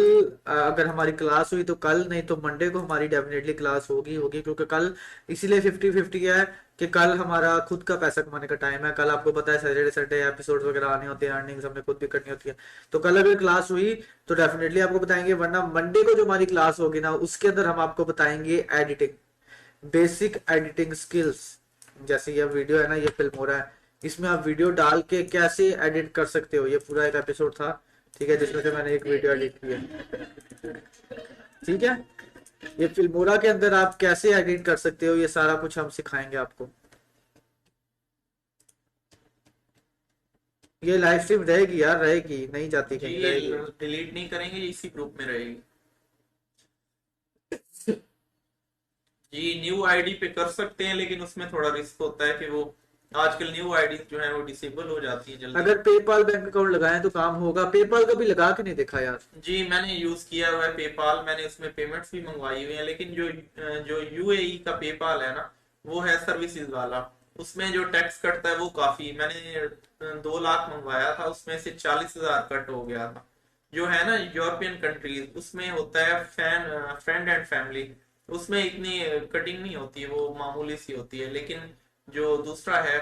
अगर हमारी क्लास हुई तो कल, नहीं तो मंडे को हमारी डेफिनेटली क्लास होगी होगी, क्योंकि कल इसीलिए 50-50 है कि कल हमारा खुद का पैसा कमाने का टाइम है। कल आपको पता है सैटरडे संडे एपिसोड वगैरह आने होते हैं, अर्निंग्स हमने खुद भी करनी होती है। तो कल अगर क्लास हुई तो डेफिनेटली आपको बताएंगे, वरना मंडे को जो हमारी क्लास होगी ना उसके अंदर हम आपको बताएंगे एडिटिंग, बेसिक एडिटिंग स्किल्स। जैसे ये वीडियो है ना, ये फिल्म हो रहा है, इसमें आप वीडियो डाल के कैसे एडिट कर सकते हो, ये पूरा एक एपिसोड था, ठीक है, जिसमें से मैंने एक वीडियो एडिट की है, ठीक है। ये फिल्मोरा के अंदर आप कैसे एडिट कर सकते हो, ये सारा कुछ हम सिखाएंगे आपको। ये लाइव स्ट्रीम रहेगी यार, रहेगी, नहीं जाती जी कहीं, ये रहेगी। डिलीट नहीं करेंगे, ये इसी ग्रुप में रहेगी। जी न्यू आईडी पे कर सकते हैं, लेकिन उसमें थोड़ा रिस्क होता है कि वो आजकल न्यू आईडी जो है वो डिसेबल हो जाती है जल्दी। अगर पेपाल बैंक अकाउंट लगाएं तो काम होगा? पेपाल का भी लगा के नहीं देखा यार। जी मैंने यूज किया हुआ है पेपाल, मैंने उसमें पेमेंट्स भी मंगवाई हुई है, लेकिन जो जो यूएई का पेपाल है ना, वो है सर्विसेज वाला, उसमें जो टैक्स कटता है वो काफी, मैंने 2 लाख मंगवाया था, उसमें से 40,000 कट हो गया था। जो है ना यूरोपियन कंट्रीज, उसमें होता है फ्रेंड एंड फैमिली, उसमें इतनी कटिंग नहीं होती है, वो मामूली सी होती है, लेकिन जो दूसरा है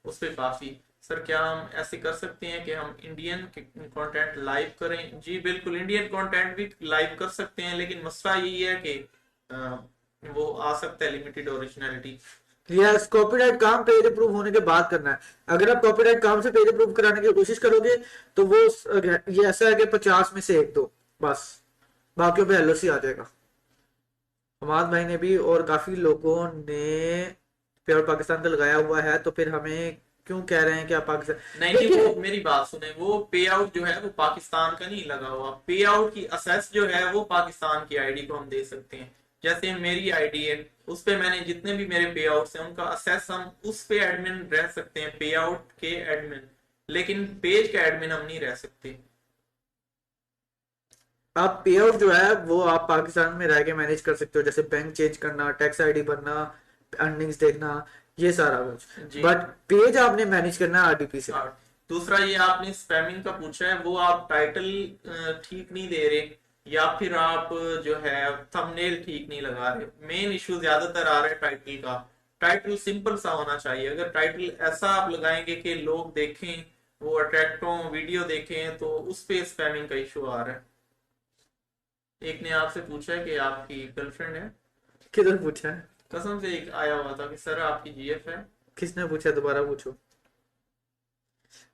उस पे काफी। सर क्या हम ऐसे कर सकते हैं कि हम इंडियन कंटेंट लाइव करें? जी बिल्कुल, इंडियन कंटेंट भी लाइव कर सकते हैं, लेकिन मसला यही है कि वो आ सकता है लिमिटेड ओरिजिनलिटी। यस, कॉपीराइट काम पेज अप्रूव होने के बाद करना है। अगर आप कॉपीराइट काम से पेज अप्रूव कराने की कोशिश करोगे तो वो ये ऐसा है कि 50 में से एक दो बस, बाकियों पे एलओसी आ जाएगा। हमाद भाई ने भी और काफी लोगों ने प्योर पाकिस्तान का लगाया हुआ है, तो फिर हमें क्यों कह रहे हैं कि आप पाकिस्तान? नहीं नहीं, देखिए, वो मेरी बात सुने, वो पे आउट जो है वो पाकिस्तान का नहीं लगा हुआ, पे आउट की असेस जो है वो पाकिस्तान की आईडी को हम दे सकते हैं। जैसे मेरी आईडी है, उस पे मैंने जितने भी मेरे पे आउट्स हैं उनका असेस हम उस पे एडमिन रह सकते हैं, पे आउट के एडमिन, लेकिन पेज का एडमिन हम नहीं रह सकते। आप पे आउट जो है वो आप पाकिस्तान में रह के मैनेज कर सकते हो, जैसे बैंक चेंज करना, टैक्स आईडी भरना, अर्निंग्स देखना, ये सारा कुछ। जी बट पेज आपने मैनेज करना है आरडीपी से। हाँ। दूसरा ये आपने स्पैमिंग का पूछा है, वो आप टाइटल ठीक नहीं दे रहे, या फिर आप जो है थंबनेल ठीक नहीं लगा रहे। मेन इशू ज्यादातर आ रहा है टाइटल का। टाइटल सिंपल सा होना चाहिए, अगर टाइटल ऐसा आप लगाएंगे कि लोग देखें, वो अट्रैक्ट हो, वीडियो देखें, तो उस पे स्पैमिंग का इशू आ रहा है। एक ने आपसे पूछा है कि आपकी गर्लफ्रेंड है, किधर पूछा है? कसम से एक आया हुआ था कि सर आपकी जीएफ है। किसने पूछा? दोबारा पूछो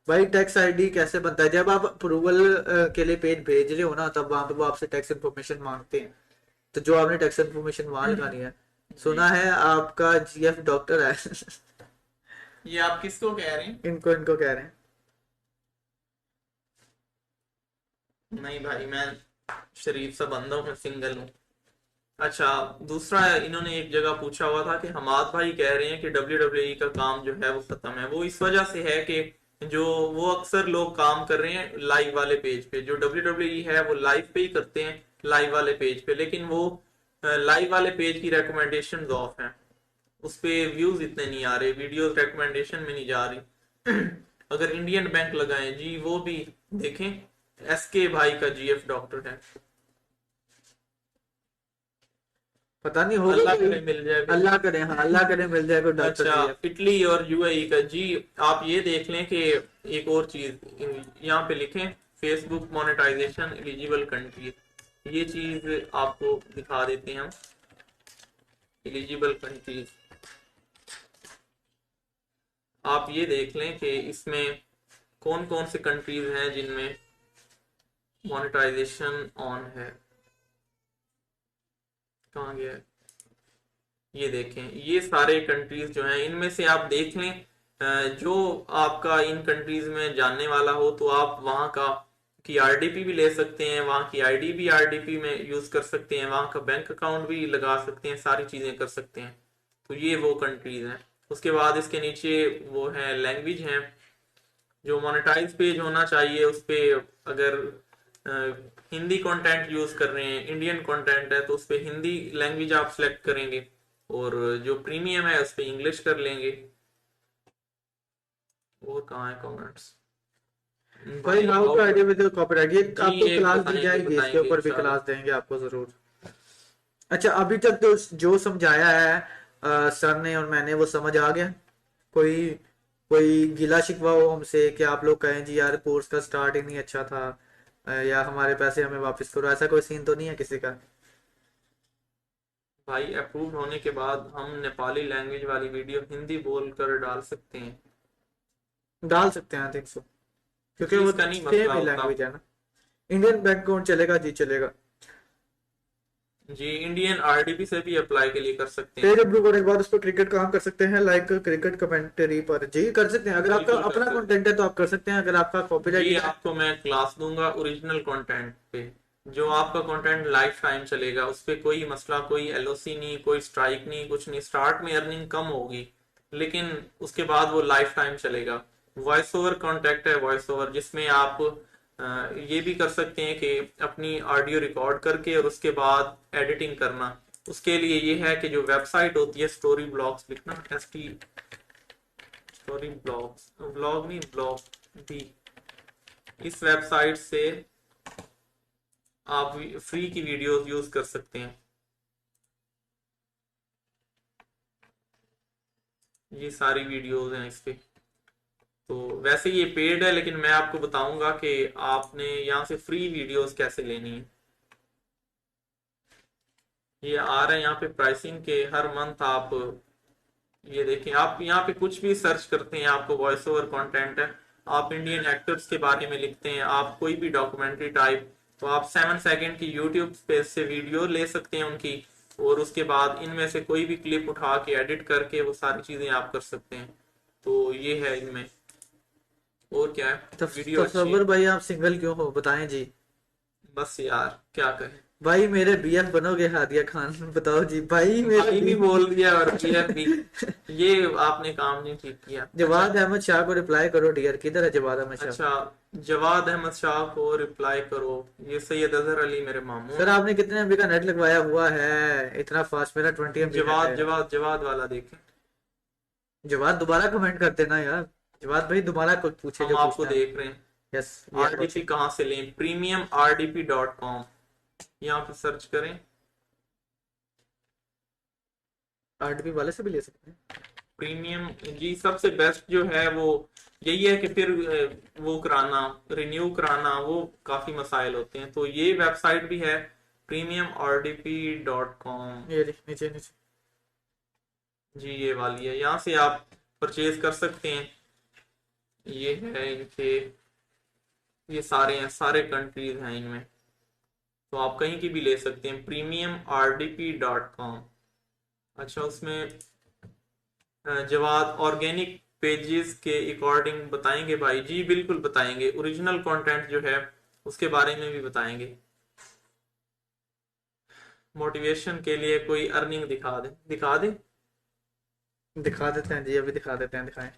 भाई। टैक्स आईडी कैसे बनता है? जब आप अप्रूवल के लिए पेज भेज रहे हो ना, तब वहां पे वो आपसे टैक्स इन्फॉर्मेशन मांगते हैं, तो जो आपने टैक्स इन्फॉर्मेशन वहां लगानी है। जी सुना है आपका जीएफ डॉक्टर है। ये आप किसको कह रहे हैं? इनको इनको कह रहे हैं। नहीं भाई, मैं शरीफ सा बंदा हूँ, मैं सिंगल हूँ। अच्छा, दूसरा इन्होंने एक जगह पूछा हुआ था कि हमाद भाई कह रहे हैं कि WWE का काम जो है वो खत्म है। वो इस वजह से है कि जो वो अक्सर लोग काम कर रहे हैं लाइव वाले पेज पे, जो WWE है वो लाइव पे ही करते हैं, लाइव वाले पेज पे, लेकिन वो लाइव वाले पेज की रिकमेंडेशन ऑफ है, उस पे व्यूज इतने नहीं आ रहे, वीडियोस रिकमेंडेशन में नहीं जा रही। अगर इंडियन बैंक लगाएं जी, वो भी देखें, एसके भाई का जीएफ डॉक्टर है। पता नहीं होगा अल्लाह कोई। करे मिल जाए भी। अल्लाह करे, हाँ अल्लाह करे मिल जाए कोई डॉक्टर अच्छा, जीएफ। इटली और यूएई का जी, आप ये देख लें कि एक और चीज यहाँ पे लिखें, फेसबुक मोनेटाइजेशन एलिजिबल कंट्रीज, ये चीज आपको दिखा देते हैं हम। एलिजिबल कंट्रीज आप ये देख लें कि इसमें कौन कौन से कंट्रीज हैं जिनमें मोनेटाइजेशन ऑन है। कहाँ गया है? ये देखें, ये सारे कंट्रीज जो हैं, इनमें से आप देख लें जो आपका इन कंट्रीज में जानने वाला हो, तो आप वहां का की आरडीपी भी ले सकते हैं, वहां की आईडी भी आरडीपी में यूज कर सकते हैं, वहां का बैंक अकाउंट भी लगा सकते हैं, सारी चीजें कर सकते हैं। तो ये वो कंट्रीज हैं। उसके बाद इसके नीचे वो है लैंग्वेज हैं, जो मोनेटाइज पेज होना चाहिए उस पे अगर हिंदी कंटेंट यूज कर रहे हैं, इंडियन कंटेंट है, तो उस पे हिंदी लैंग्वेज आप सिलेक्ट करेंगे। और जो प्रीमियम है उस पे इंग्लिश कर लेंगे। और कहाँ है कमेंट्स भाई भाई? How to how? Idea with copyright, ये जी आपको एक क्लास दी बताएंगे जाएगी, इसके बताएंगे ऊपर भी इंशाल्लाह। क्लास देंगे आपको जरूर। अच्छा अभी तक तो जो समझाया है सर ने और मैंने, वो समझ आ गया? कोई कोई गिला शिकवा हो हमसे कि आप लोग कहें जी यार कोर्स का स्टार्ट ही नहीं अच्छा था, या हमारे पैसे हमें वापस करो, ऐसा कोई सीन तो नहीं है किसी का? भाई अप्रूव होने के बाद हम नेपाली लैंग्वेज वाली वीडियो हिंदी बोल कर डाल सकते हैं। डाल सकते हैं आई थिंक सो, क्योंकि जी वो इसका नहीं सेम मसला ही होता। लैंग्वेज है ना। इंडियन बैकग्राउंड चलेगा जी, चलेगा। जी इंडियन आरडीपी से भी अप्लाई के लिए कर सकते हैं। पेज अप्रूव होने के बाद उस पर क्रिकेट काम कर सकते हैं, लाइक क्रिकेट कमेंटरी पर जी कर सकते हैं। अगर आपका बिल्कुल कर अपना सकते कंटेंट है तो आप कर सकते हैं, अगर आपका हैं कॉपीराइट जी। है। आपको मैं क्लास दूंगा ओरिजिनल कंटेंट पे। जो आपका कंटेंट लाइफ टाइम चलेगा उस पे कोई मसला, कोई एलओसी नहीं, कोई स्ट्राइक नहीं, कुछ नहीं। स्टार्ट में अर्निंग कम होगी लेकिन उसके बाद वो लाइफ टाइम चलेगा। वॉइस ओवर कॉन्टेक्ट है, वॉइस ओवर जिसमें आप ये भी कर सकते हैं कि अपनी ऑडियो रिकॉर्ड करके और उसके बाद एडिटिंग करना। उसके लिए ये है कि जो वेबसाइट होती है स्टोरी ब्लॉग्स, लिखना ST स्टोरी ब्लॉग्स, ब्लॉग नहीं ब्लॉग भी। इस वेबसाइट से आप फ्री की वीडियोस यूज कर सकते हैं। ये सारी वीडियोस हैं इस पे। तो वैसे ये पेड है लेकिन मैं आपको बताऊंगा कि आपने यहाँ से फ्री वीडियोस कैसे लेनी है। ये आ रहा है यहाँ पे प्राइसिंग के, हर मंथ आप ये देखें। आप यहाँ पे कुछ भी सर्च करते हैं आपको वॉइस ओवर कंटेंट है। आप इंडियन एक्टर्स के बारे में लिखते हैं, आप कोई भी डॉक्यूमेंट्री टाइप, तो आप 7 सेकंड की यूट्यूब पे से वीडियो ले सकते हैं उनकी। और उसके बाद इनमें से कोई भी क्लिप उठा के एडिट करके वो सारी चीजें आप कर सकते हैं। तो ये है इनमें। और क्या है, वीडियो अच्छी है। तसव्वुर भाई आप सिंगल क्यों हो, बताएं जी। बस यार क्या कहें। भाई मेरे बीएफ बनोगे हादिया खान, बताओ जी भाई मेरे भाई बी। भी बोल दिया और पीएफ भी। ये आपने काम नहीं ठीक किया। अच्छा। जवाद अहमद शाह को रिप्लाई करो डियर, किधर है जवाद अहमद शाह? अच्छा, जवाद अहमद शाह को रिप्लाई करो। ये सैयद अजहर अली मेरे मामू सर हैं। आपने कितने एमबी का नेट लगवाया हुआ है इतना फास्ट? मेरा 20 एमबी नेट जवाद है। जवाद जवाद वाला देखें। जवाद दोबारा कमेंट कर देना यार। जवाद भाई दोबारा कुछ पूछे हम जो आपको पूछना है। देख रहे हैं। Yes we are RDP watching. कहाँ से लें? प्रीमियम RDP.com, यहाँ पे सर्च करें। आरडीपी वाले से भी ले सकते हैं। प्रीमियम जी सबसे बेस्ट जो है वो यही है कि फिर वो कराना, रिन्यू कराना, वो काफी मसाइल होते हैं। तो ये वेबसाइट भी है premiumrdp.com। ये नीचे नीचे। जी ये वाली है, यहाँ से आप परचेज कर सकते हैं। ये है इनके, ये सारे हैं, सारे कंट्रीज हैं इनमें। तो आप कहीं की भी ले सकते हैं premiumrdp.com। अच्छा उसमें जवाब ऑर्गेनिक पेजेस के अकॉर्डिंग बताएंगे भाई? जी बिल्कुल बताएंगे। ओरिजिनल कंटेंट जो है उसके बारे में भी बताएंगे। मोटिवेशन के लिए कोई अर्निंग दिखा दे, दिखा दे। दिखा देते हैं जी, अभी दिखा देते हैं, दिखाएं।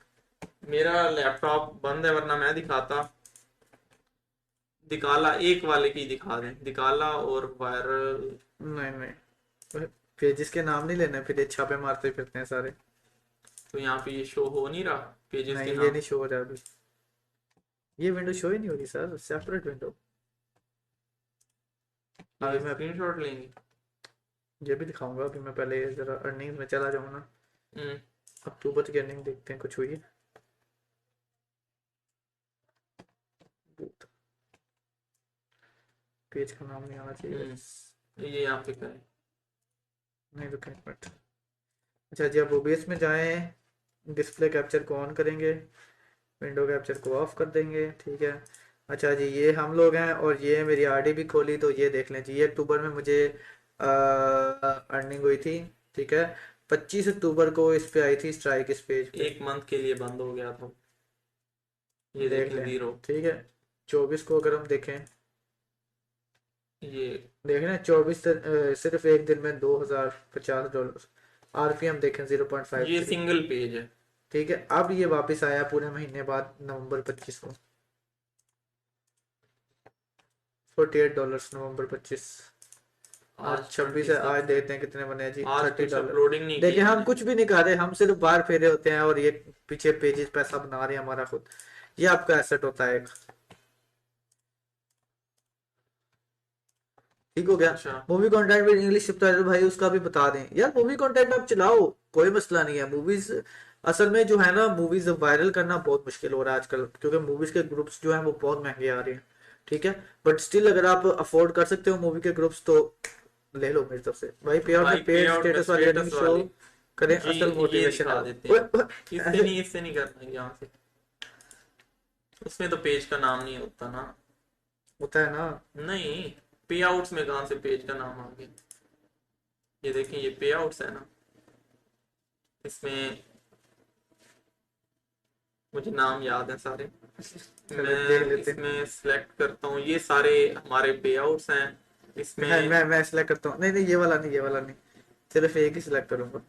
मेरा लैपटॉप बंद है वरना मैं दिखाता। दिकाला एक वाले की दिखा दें, दिकाला और वायरल। नहीं नहीं, पेजेस के नाम नहीं लेने, फिर ये छापे मारते फिरते हैं सारे। तो यहाँ पे ये शो हो नहीं रहा पेजेस के नहीं ये नाम। नहीं शो हो रहा अभी। ये विंडो शो ही नहीं हो रही सर, सेपरेट विंडो। ये अभी मैं स्क्रीनशॉट लेंगे। ये भी दिखाऊंगा, अभी मैं पहले जरा अर्निंग में चला जाऊँ ना। हम्म। अक्टूबर की अर्निंग देखते हैं कुछ हुई है। पेज का नाम नहीं आना चाहिए बस। ये यहाँ पे करें। नहीं रुकें एक मिनट। अच्छा जी, अब ओबीएस में जाएं, डिस्प्ले कैप्चर को ऑन करेंगे, विंडो कैप्चर को ऑफ कर देंगे, ठीक है। अच्छा जी ये हम लोग हैं और ये मेरी आरडी भी खोली, तो ये देख लें जी, ये अक्टूबर में मुझे अर्निंग हुई थी, ठीक है। 25 अक्टूबर को इस पे आई थी स्ट्राइक, इस पेज पे। एक मंथ के लिए बंद हो गया था। ये देख देखें लें, जीरो। ठीक है। 24 को अगर हम देखें, ये देख रहे हैं 24 सिर्फ एक दिन में $2050। आरपीएम देखें ये 0.53। सिंगल पेज है। ठीक है, अब ये वापस आया पूरे महीने बाद, नवंबर 25 को। $48 नवंबर 25। और आज 26 है, आज 26 है। देखते हैं कितने बने हैं जी। आज कुछ $30। अपलोडिंग नहीं की देखिए हम मैंने। कुछ भी नहीं कर रहे, हम सिर्फ बाहर फेरे होते हैं और ये पीछे पेजेस पैसा बना रहे हैं हमारा खुद। ये आपका एसेट होता है एक। ठीक हो गया। अच्छा। Movie content with English subtitle, भाई उसका भी बता दें यार। मूवी कंटेंट आप चलाओ, कोई मसला नहीं है। मूवीज असल में जो है ना, मूवीज वायरल करना बहुत मुश्किल हो रहा है आजकल, क्योंकि मूवीज के ग्रुप्स जो हैं वो बहुत महंगे आ रहे हैं। ठीक है, बट स्टिल अगर आप अफोर्ड कर सकते हो मूवी के ग्रुप्स तो ले लो मेरी तरफ से भाई। पे आउट भाई में पे पेड आउट में स्टेटस वाली अर्निंग स्टेटस शो वाली, करें, जी असल ये मोटिवेशन है दिखा वो। देते हैं। इससे ऐसे नहीं, इससे नहीं करना है यहाँ से। उसमें तो पेज का नाम नहीं होता ना। होता है ना। नहीं, पे आउट्स में कहाँ से पेज का नाम आ गया। ये देखें, ये पे आउट्स है ना, इसमें मुझे नाम याद है सारे। चलो देख मैं लेते हैं। इसमें सिलेक्ट करता हूँ, ये सारे हमारे पे आउट्स हैं इसमें। मैं सिलेक्ट करता हूँ। नहीं नहीं, ये वाला नहीं, ये वाला नहीं, सिर्फ एक ही सिलेक्ट करूंगा।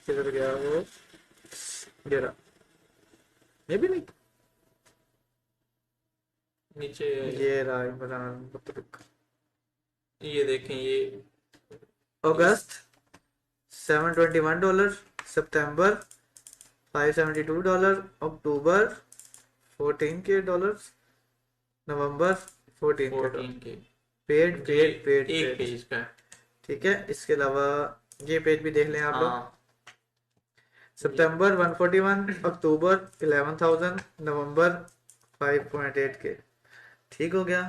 किधर गया वो, ये रहा। ये भी नहीं, नीचे ये रहा इमरान मुतलक। ये देखें, ये इस अगस्त $721, सितंबर $572, अक्टूबर 14 के डॉलर्स, नवंबर 14 के डॉलर। 14 के, पेड ये पेड पेड एक पेड। पेज का है। ठीक है, इसके अलावा ये पेज भी देख लें आप लोग। हाँ ये सितंबर 141, अक्टूबर 11,000, नवंबर 5.8 के। ठीक हो गया।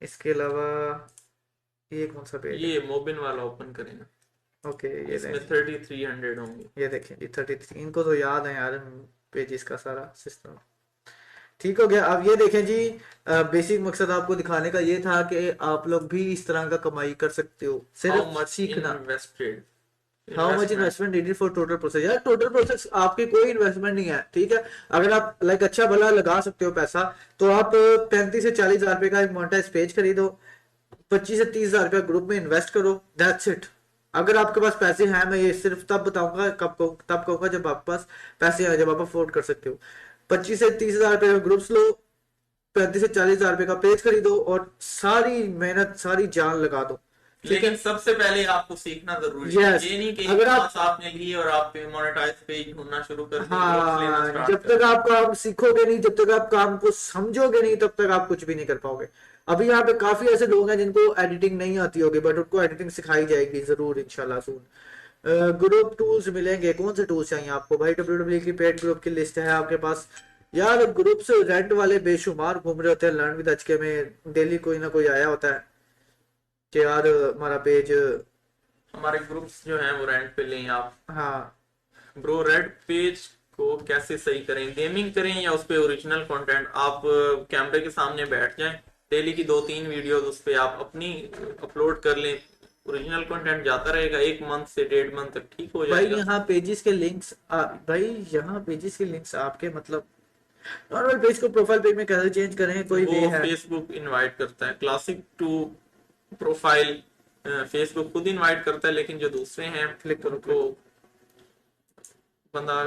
इसके अलावा ये कौन सा पेज है? ये मोबिन वाला ओपन करें, ओके, ये इसमें देखें। 3300 होंगे। ये देखें जी 33, इनको तो याद है यार पेजेस का सारा सिस्टम। ठीक हो गया। अब ये देखें जी, बेसिक मकसद आपको दिखाने का ये था कि आप लोग भी इस तरह का कमाई कर सकते हो, हाउ सिर्फ मच सीखना। Invested, how much investment. Investment needed for total process, यार टोटल प्रोसेस आपकी कोई इन्वेस्टमेंट नहीं है। ठीक है, अगर आप लाइक अच्छा भला लगा सकते हो पैसा, तो आप 35 से 40 हज़ार रुपए का एक मोनेटाइज पेज खरीदो, 25 से 30 हज़ार रुपया ग्रुप में इन्वेस्ट करो, दैट्स इट। अगर आपके पास पैसे हैं, मैं ये सिर्फ तब बताऊंगा, तब कहूंगा जब आपके पास पैसे हैं, जब आप अफोर्ड कर सकते हो। 25 से 30 हज़ार रुपए का ग्रुप्स लो, 35 से 40 हज़ार रुपए का पेज खरीदो और सारी मेहनत सारी जान लगा दो। ठीक लेकिन है। सबसे पहले आपको सीखना जरूरी है, यस, ये नहीं कि अगर आप, चांस आपने लिए और आप मोनेटाइज पेज ढूंढना शुरू कर दिए, ग्रुप्स लेना हाँ, स्टार्ट जब कर तक दिए। आप काम सीखोगे नहीं, जब तक आप काम को समझोगे नहीं, तब तक आप कुछ भी नहीं कर पाओगे। अभी यहाँ पे काफी ऐसे लोग हैं जिनको एडिटिंग नहीं आती होगी, बट उनको एडिटिंग सिखाई जाएगी जरूर इंशाल्लाह सून। ग्रुप टूल्स मिलेंगे, कौन से टूल्स चाहिए आपको भाई? डब्ल्यू की पेड ग्रुप की लिस्ट है आपके पास। यार ग्रुप्स रेंट वाले बेशुमार घूम रहे होते हैं लर्न विद एचके में, डेली कोई ना कोई आया होता है कि यार हमारा पेज। हमारे ग्रुप्स जो हैं वो रेंट पे लें आप। हाँ, ब्रो, रेड पेज को कैसे सही करें? गेमिंग करें या उस पे ओरिजिनल कंटेंट? आप कैमरे के सामने बैठ जाएं, डेली की 2-3 वीडियोस उस पे आप अपनी अपलोड कर लें, ओरिजिनल कंटेंट जाता रहेगा, 1 मंथ से 1.5 मंथ तक ठीक हो भाई जाएगा। यहाँ पेजेस के लिंक्स भाई यहाँ पेजेस के लिंक्स आपके मतलब नॉर्मल पेज को प्रोफाइल पेज में कैसे चेंज करें, कोई वो वे है? फेसबुक इनवाइट करता है, क्लासिक टू प्रोफाइल फेसबुक खुद इनवाइट करता है, लेकिन जो दूसरे हैं क्लिक करो, उनको क्लिक। बंदा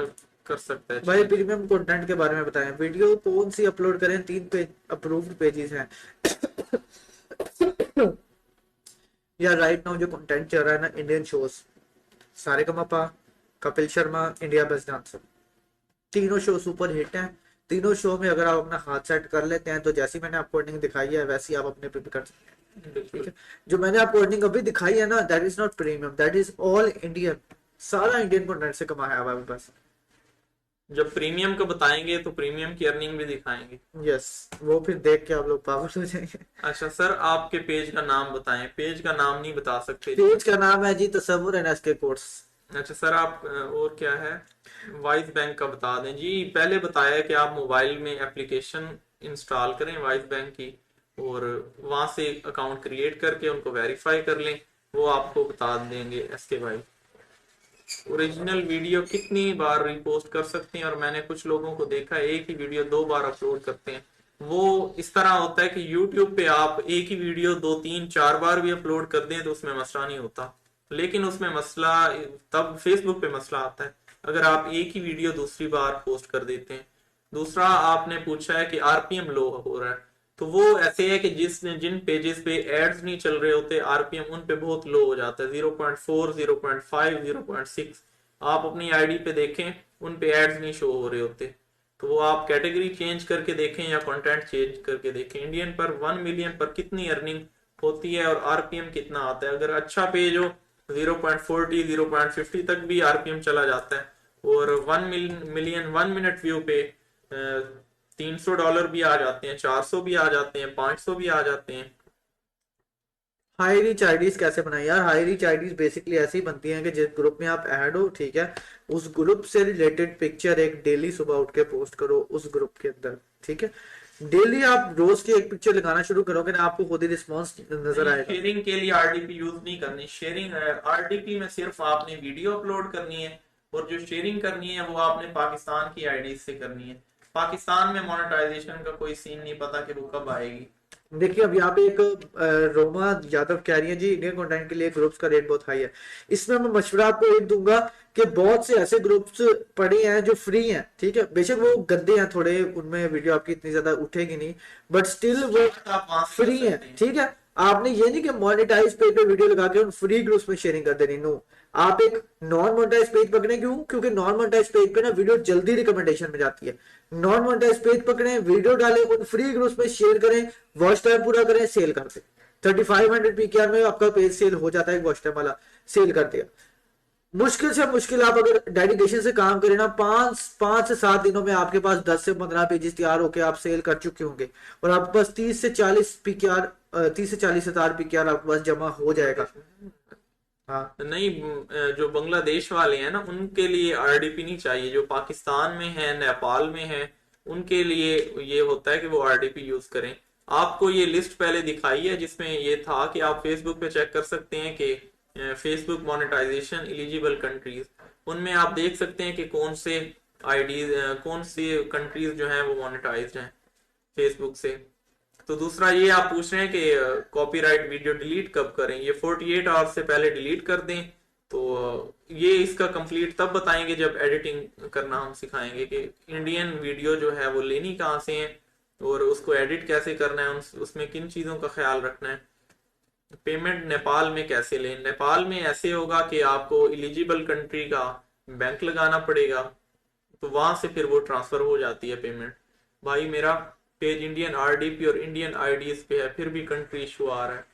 कर सकता है भाई चेंज। प्रीमियम कंटेंट के बारे में बताएं, वीडियो कौन सी अपलोड करें? 3 पेज अप्रूव्ड पेजेस हैं। या राइट नाउ जो कंटेंट चल रहा है ना, Indian shows, Sa Re Ga Ma Pa, Kapil Sharma, India best dancer, तीनों शो सुपर हिट हैं। तीनों शो में अगर आप अपना हाथ सेट कर लेते हैं तो जैसी मैंने आपको अर्निंग दिखाई है वैसी आप अपने पे भी कर सकते हैं। ठीक बिल्कुल। है, जो मैंने आपको अर्निंग अभी दिखाई है ना, that is not premium, that is all Indian, सारा इंडियन कंटेंट से कमाया हुआ है बस। जब प्रीमियम का बताएंगे तो प्रीमियम की अर्निंग भी दिखाएंगे। यस, वो फिर देख के आप लोग पागल हो जाएंगे। अच्छा सर, आपके पेज का नाम बताएं। पेज का नाम नहीं बता सकते जी। पेज का नाम है जी तसव्वुर एनएसके कोर्स। अच्छा सर, आप और क्या है, वाइस बैंक का बता दें जी। पहले बताया कि आप मोबाइल में एप्लीकेशन इंस्टॉल करें वाइस बैंक की, और वहां से अकाउंट क्रिएट करके उनको वेरीफाई कर लें, वो आपको बता देंगे एसके भाई। ओरिजिनल वीडियो कितनी बार रिपोस्ट कर सकते हैं? और मैंने कुछ लोगों को देखा है एक ही वीडियो 2 बार अपलोड करते हैं। वो इस तरह होता है कि YouTube पे आप एक ही वीडियो 2-3-4 बार भी अपलोड कर दें तो उसमें मसला नहीं होता, लेकिन उसमें मसला तब फेसबुक पे मसला आता है अगर आप एक ही वीडियो दूसरी बार पोस्ट कर देते हैं। दूसरा, आपने पूछा है कि आरपीएम लो हो रहा है। तो वो ऐसे है कि जिन पेजेस पे एड्स नहीं चल रहे होते आरपीएम उन पे बहुत लो हो जाता है, 0.4, 0.5, 0.6। आप अपनी आईडी पे देखें, उन पे एड्स नहीं शो हो रहे होते। तो वो आप कैटेगरी चेंज करके देखें या कंटेंट चेंज करके देखें, इंडियन पर 1 मिलियन पर कितनी अर्निंग होती है और आरपीएम कितना आता है। अगर अच्छा पेज हो 0.40, 0.50 तक भी आरपीएम चला जाता है। और 1 मिलियन 1 मिनट व्यू पे $300 भी आ जाते हैं, 400 भी आ जाते हैं, 500 भी आ जाते हैं। हाई रीच आईडीज कैसे बनाए यार? हाई रीच आईडीज बेसिकली ऐसी बनती हैं कि जिस ग्रुप में आप ऐड हो, ठीक है, उस ग्रुप से रिलेटेड पिक्चर एक डेली सुबह उठ के पोस्ट करो उस ग्रुप के अंदर, ठीक है। डेली आप रोज की एक पिक्चर लगाना शुरू करोगे ना, आपको खुद ही रिस्पॉन्स नजर नहीं, आएगा। शेयरिंग के लिए आरडीपी यूज नहीं करनी। शेयरिंग आरडीपी में सिर्फ आपने वीडियो अपलोड करनी है, और जो शेयरिंग करनी है वो आपने पाकिस्तान की आईडी से करनी है। पाकिस्तान में मोनेटाइजेशन का कोई सीन नहीं पता कि वो कब आएगी। देखिए अब यहाँ पे एक रोमा यादव कह रही है जी, इंडियन कंटेंट के लिए ग्रुप्स का रेट बहुत हाई है। इसमें मैं मशवरा आपको एक दूंगा कि बहुत से ऐसे ग्रुप्स पड़े हैं जो फ्री हैं, ठीक है, बेशक वो गंदे हैं थोड़े, उनमें वीडियो आपकी इतनी ज्यादा उठेगी नहीं, बट स्टिल वो आप वहां से कर फ्री है, सकते हैं। ठीक है। आपने ये नहीं कि मोनेटाइज पेज पे वीडियो लगा के उन फ्री ग्रुप्स में शेयरिंग कर देनी, नो। आप एक नॉन मोनेटाइज पेज पकड़े, क्यों? क्योंकि नॉन मोनेटाइज पेज पे ना वीडियो जल्दी रिकमेंडेशन में जाती है। नॉन मोनेटाइज पेज पकड़े, वीडियो डालें, उन फ्री ग्रुप्स में शेयर करें, वॉच टाइम पूरा करें, सेल कर दें। 3500 पीकेआर में आपका पेज सेल हो जाता है, वॉच टाइम वाला सेल कर दिया। मुश्किल से मुश्किल आप अगर डेडिकेशन से काम करें ना, 5 से 7 दिनों में आपके पास 10 से 15 पेजेस तैयार होकर आप सेल कर चुके होंगे, और आपके पास 30 से 40 हजार पीकेआर आपके पास जमा हो जाएगा। हाँ, नहीं, जो बांग्लादेश वाले हैं ना उनके लिए आरडीपी नहीं चाहिए। जो पाकिस्तान में है, नेपाल में है, उनके लिए ये होता है कि वो आरडीपी यूज करें। आपको ये लिस्ट पहले दिखाई है जिसमें ये था कि आप फेसबुक पे चेक कर सकते हैं कि फेसबुक मोनेटाइजेशन एलिजिबल कंट्रीज, उनमें आप देख सकते हैं कि कौन से आईडीज, कौन सी कंट्रीज जो हैं वो मोनेटाइज्ड हैं फेसबुक से। तो दूसरा ये आप पूछ रहे हैं कि कॉपीराइट वीडियो डिलीट कब करें। ये 48 आवर्स से पहले डिलीट कर दें। तो ये इसका कंप्लीट तब बताएंगे जब एडिटिंग करना हम सिखाएंगे कि इंडियन वीडियो जो है वो लेनी कहाँ से है और उसको एडिट कैसे करना है, उसमें किन चीज़ों का ख्याल रखना है। पेमेंट नेपाल में कैसे लें? नेपाल में ऐसे होगा कि आपको एलिजिबल कंट्री का बैंक लगाना पड़ेगा, तो वहां से फिर वो ट्रांसफर हो जाती है पेमेंट। भाई मेरा पेज इंडियन आरडीपी और इंडियन आईडीएस पे है, फिर भी कंट्री इशू आ रहा है।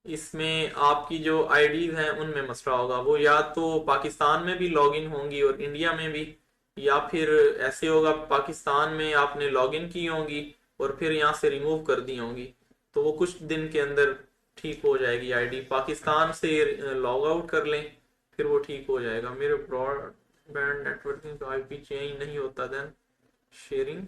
इसमें आपकी जो आईडीज हैं उनमें मसला होगा, वो या तो पाकिस्तान में भी लॉगिन होंगी और इंडिया में भी, या फिर ऐसे होगा पाकिस्तान में आपने लॉगिन की होंगी और फिर यहाँ से रिमूव कर दी होंगी। तो वो कुछ दिन के अंदर ठीक हो जाएगी आईडी। पाकिस्तान से लॉग आउट कर लें, फिर वो ठीक हो जाएगा। मेरे ब्रॉडबैंड नेटवर्किंग का आईपी चेंज नहीं होता, देन शेयरिंग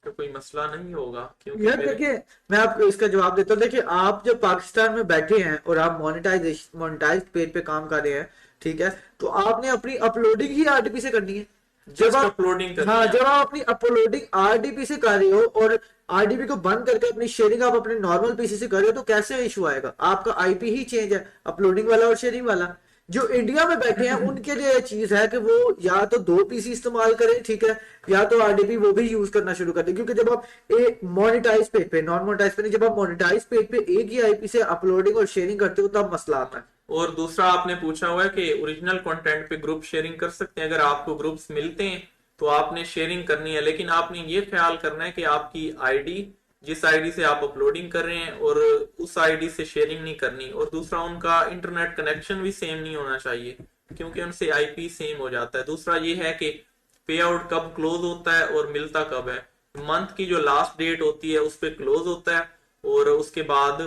तो कोई मसला नहीं होगा, क्योंकि यार देखिए, मैं आपको इसका जवाब देता हूँ। देखिए आप जब पाकिस्तान में बैठे हैं और आप मोनेटाइज पेज पे काम कर रहे हैं, ठीक है, तो आपने अपनी अपलोडिंग ही आरडीपी से करनी है। जब जस्ट आप, अपलोडिंग करनी हाँ, है। जब आप अपनी अपलोडिंग आरडीपी से कर रहे हो और आरडीपी को बंद करके अपनी शेयरिंग आप अपने नॉर्मल पीसी से कर रहे हो, तो कैसे इशू आएगा? आपका आईपी ही चेंज है, अपलोडिंग वाला और शेयरिंग वाला। जो इंडिया में बैठे हैं उनके लिए ये चीज है कि वो या तो 2 पीसी इस्तेमाल करें, ठीक है, या तो आरडीपी वो भी यूज करना शुरू कर दें। क्योंकि जब आप मोनेटाइज पेज पे, नॉन मोनेटाइज पे नहीं, जब आप मोनेटाइज पेज पे एक ही आईपी से अपलोडिंग और शेयरिंग करते हो तब मसला आता है। और दूसरा आपने पूछा हुआ है कि ओरिजिनल कंटेंट पे ग्रुप शेयरिंग कर सकते हैं। अगर आपको ग्रुप्स मिलते हैं तो आपने शेयरिंग करनी है, लेकिन आपने ये ख्याल करना है कि आपकी आईडी, जिस आईडी से आप अपलोडिंग कर रहे हैं और उस आईडी से शेयरिंग नहीं करनी। और दूसरा उनका इंटरनेट कनेक्शन भी सेम नहीं होना चाहिए, क्योंकि उनसे आईपी सेम हो जाता है। दूसरा ये है कि पे आउट कब क्लोज होता है और मिलता कब है। मंथ की जो लास्ट डेट होती है उस पर क्लोज होता है, और उसके बाद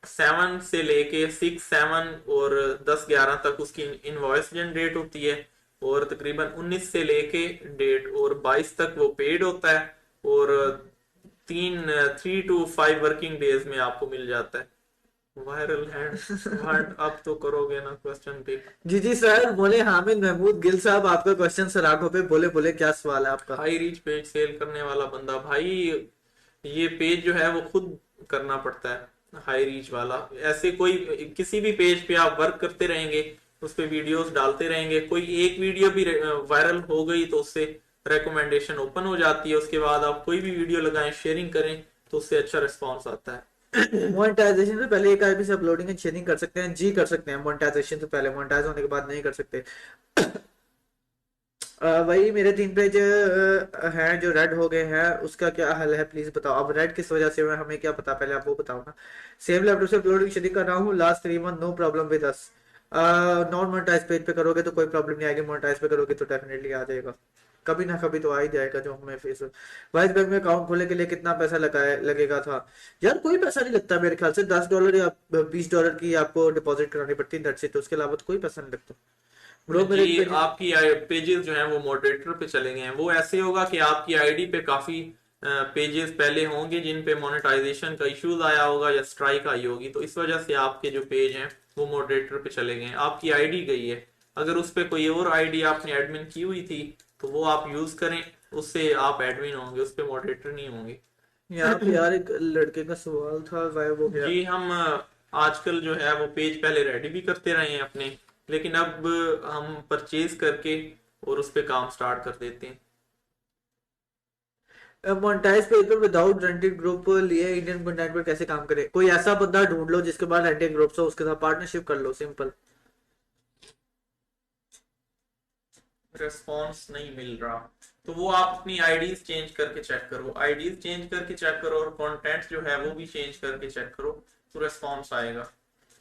7 से लेके 6, 7 और 10, 11 तक उसकी इनवॉइस जनरेट होती है, और तकरीबन 19 से लेके डेट और 22 तक वो पेड होता है, और 3 to 5 वर्किंग डेज में आपको मिल जाता है। वायरल हैंड अब तो करोगे ना क्वेश्चन पे। जी जी सर, बोले हामिद महमूद गिल साहब, आपका क्वेश्चन सर आंखों पे, बोले बोले क्या सवाल है आपका? हाई रीच पेज सेल करने वाला बंदा, भाई ये पेज जो है वो खुद करना पड़ता है हाई रीच वाला। ऐसे कोई किसी भी पेज पे आप वर्क करते रहेंगे, उस पे वीडियोस डालते रहेंगे, कोई एक वीडियो भी वायरल हो गई तो उससे रिकमेंडेशन ओपन हो जाती है। उसके बाद आप कोई भी वीडियो लगाएं, शेयरिंग करें, तो उससे अच्छा रिस्पॉन्स आता है। मोनेटाइजेशन से पहले एक आईपी से अपलोडिंग एंड शेयरिंग कर सकते हैं? जी कर सकते हैं, मोनेटाइजेशन से पहले, मोनेटाइज होने के बाद नहीं कर सकते। वही मेरे 3 पेज हैं जो रेड हो गए हैं, उसका क्या हल है प्लीज बताओ। अब रेड किस वजह से हुआ हमें क्या पता, पहले आप वो बताओ ना। सेम लैपटॉप से अपलोडिंग शेयरिंग कर रहा हूँ last 3 month, no problem with us. Non monetize page पे करोगे तो कोई प्रॉब्लम नहीं आएगी, मोनेटाइज पे करोगे तो डेफिनेटली आ जाएगा, कभी ना कभी तो आ ही जाएगा जो हमें फेस। वाइस बैंक में अकाउंट खोलने के लिए कितना पैसा लगेगा था? यार कोई पैसा नहीं लगता मेरे ख्याल से, $10 या $20 की आपको डिपॉजिट करानी पड़ती है, दैट्स इट, उसके अलावा तो कोई पैसा नहीं लगता ब्रो मेरे जी, पेज। आपकी पेजेस जो हैं वो मॉडरेटर पे चले गए हैं। वो ऐसे होगा कि आपकी आईडी पे काफी पेजेस पहले होंगे जिन पे मोनेटाइजेशन का इश्यूज आया होगा या स्ट्राइक आई होगी, तो इस वजह से आपके जो पेज हैं वो मॉडरेटर पे चले गए हैं। आपकी आईडी गई है, अगर उस पे कोई और आईडी आपने एडमिन की हुई थी तो वो आप यूज करें, उससे आप एडमिन होंगे, उस पे मॉडरेटर नहीं होंगे। यहाँ पे यार एक लड़के का सवाल था, गायब हो गया। जी, हम आजकल जो है वो पेज पहले रेडी भी करते रहे हैं अपने, लेकिन अब हम परचेज करके और उस पे काम स्टार्ट कर देते हैं। मोनेटाइज पेज पर विदाउट रेंटेड ग्रुप लिए इंडियन कंटेंट पर कैसे काम करे? कोई ऐसा बंदा ढूंढ लो जिसके पास रेंटेड ग्रुप्स हो, उसके साथ पार्टनरशिप कर लो, सिंपल। रेस्पॉन्स नहीं मिल रहा तो वो आप अपनी आईडीज चेंज करके चेक करो, आईडीज चेंज करके चेक करो और कंटेंट जो है वो भी चेंज करके चेक करो, तो रेस्पॉन्स आएगा।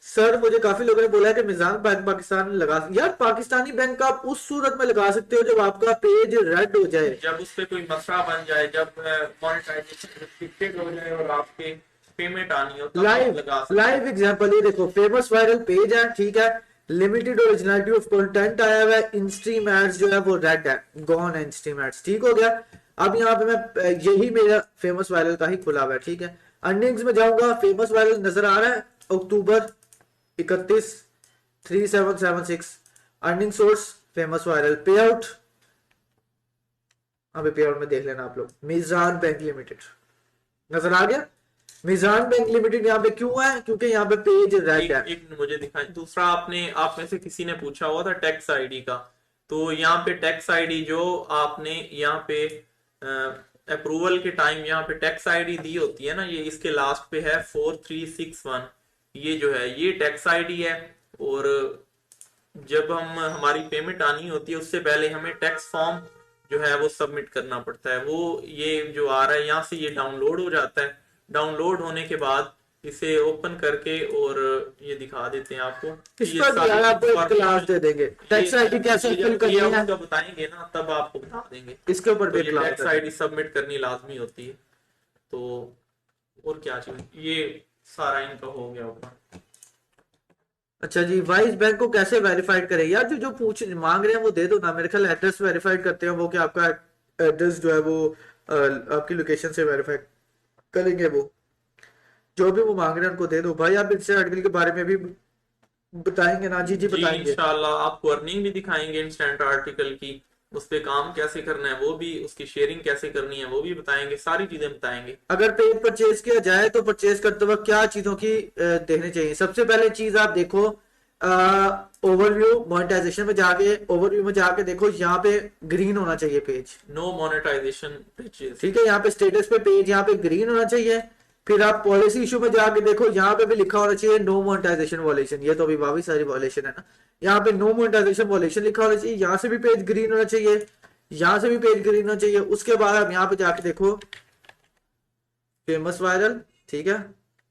सर मुझे काफी लोगों ने बोला है कि मिजान बैंक पाकिस्तान में लगा, यार पाकिस्तानी बैंक आप उस सूरत में लगा सकते हो जब आपका पेज रेड हो जाए। जब उस पे कोई मसला बन जाए, जब मोनेटाइजेशन रिस्ट्रिक्टेड हो जाए और आपके पेमेंट आनी हो, तब आप लाइव लगा सकते लाइव एग्जांपल ये देखो, फेमस वायरल पेज है, ठीक है, लिमिटेड ओरिजिनलिटी ऑफ कंटेंट आया हुआ है, इनस्ट्रीम एड्स जो है वो रेड है, गॉन है इनस्ट्रीम एड्स, ठीक हो गया। अब यहाँ पे मैं यही मेरा फेमस वायरल का ही खुला हुआ है, ठीक है। अर्निंग्स में जाऊंगा, फेमस वायरल नजर आ रहा है, अक्टूबर 31 3776, अर्निंग सोर्स फेमस वायरल, पे आउट, अभी पे आउट में देख लेना आप लोग, मीजान बैंक लिमिटेड नजर आ गया। मीजान बैंक लिमिटेड यहाँ पे क्यों है? क्योंकि यहाँ पे पेज रेड है। एक मुझे दिखाई। दूसरा, आपने आप में से किसी ने पूछा हुआ था टैक्स आईडी का, तो यहाँ पे टैक्स आईडी जो आपने यहाँ पे अप्रूवल के टाइम यहाँ पे टैक्स आईडी दी होती है ना, ये इसके लास्ट पे है 4361, ये जो है ये टैक्स आईडी है। और जब हम हमारी पेमेंट आनी होती है उससे पहले हमें टैक्स फॉर्म जो है वो सबमिट करना पड़ता है। वो ये जो आ रहा है यहाँ से ये डाउनलोड हो जाता है, डाउनलोड होने के बाद इसे ओपन करके और ये दिखा देते हैं आपको कि इस ये पर भी यार सारी आपको एक क्लास दे देंगे, टैक्स आईडी कैसे फिल करनी ये है, जब बताएंगे ना तब आपको बता देंगे। इसके ऊपर तो भी ये क्लास टैक्स दे आईडी देंगे। सबमिट करनी लाजमी होती है। तो और क्या चाहिए, ये सारा इनका हो गया होगा। अच्छा जी, वाइस बैंक को कैसे वेरीफाइड करें? यार जो जो पूछ मांग रहे हैं वो दे दो ना, मेरे ख्याल एड्रेस वेरीफाइड करते हैं वो, कि आपका एड्रेस जो है वो आपकी लोकेशन से वेरीफाई करेंगे वो, जो भी वो मांग रहे हैं उनको दे दो भाई। आप इंस्टा आर्टिकल के बारे में भी बताएंगे ना? जी जी जी, बताएंगे। इंशाल्लाह आपको अर्निंग भी दिखाएंगे इंस्टेंट आर्टिकल की, उस पे काम कैसे करना है वो भी, उसकी शेयरिंग कैसे करनी है वो भी बताएंगे, सारी चीजें बताएंगे। अगर पेज परचेज किया जाए तो परचेज करते वक्त क्या चीजों की देखनी चाहिए? सबसे पहले चीज आप देखो, ओवरव्यू मोनेटाइजेशन में जाके, ओवरव्यू में जाके देखो, यहाँ पे ग्रीन होना चाहिए पेज, नो मोनेटाइजेशन ब्रीचेस। ठीक है। यहाँ पे स्टेटस पे पेज यहाँ पे ग्रीन होना चाहिए। फिर आप पॉलिसी इशू में जाके देखो, यहाँ पे भी लिखा होना चाहिए नो मोनेटाइजेशन वॉलेशन, ये तो अभी काफी सारी वॉलेशन है ना, यहाँ पे नो मोनेटाइजेशन वॉलेशन लिखा होना चाहिए। यहाँ से भी पेज ग्रीन होना चाहिए, यहाँ से भी पेज ग्रीन होना चाहिए। उसके बाद आप यहाँ पे जाके देखो फेमस वायरल, ठीक है,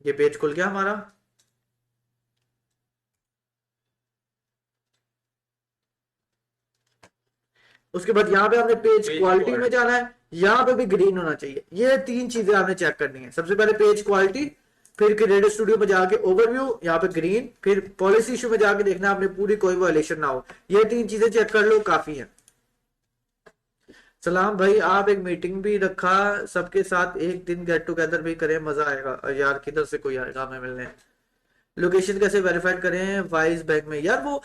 ये पेज खुल गया हमारा। उसके बाद यहाँ पे आपने पेज पेज क्वालिटी में क्वालिटी। जाना है, यहाँ पे भी ग्रीन होना चाहिए। ये 3 चीजें आपने चेक करनी है, सबसे पहले पेज क्वालिटी, फिर क्रिएटिव स्टूडियो में जाके ओवरव्यू, यहाँ पे ग्रीन, फिर पॉलिसी इशू में जाके देखना आपने पूरी कोई वायलेशन ना हो। ये 3 चीजें चेक कर लो, काफी है। सलाम भाई, आप एक मीटिंग भी रखा सबके साथ, एक दिन गेट टुगेदर भी करें, मजा आएगा। यार किधर से कोई आएगा हमें मिलने? लोकेशन कैसे वेरीफाइड करें वाइस बैंक में? यार वो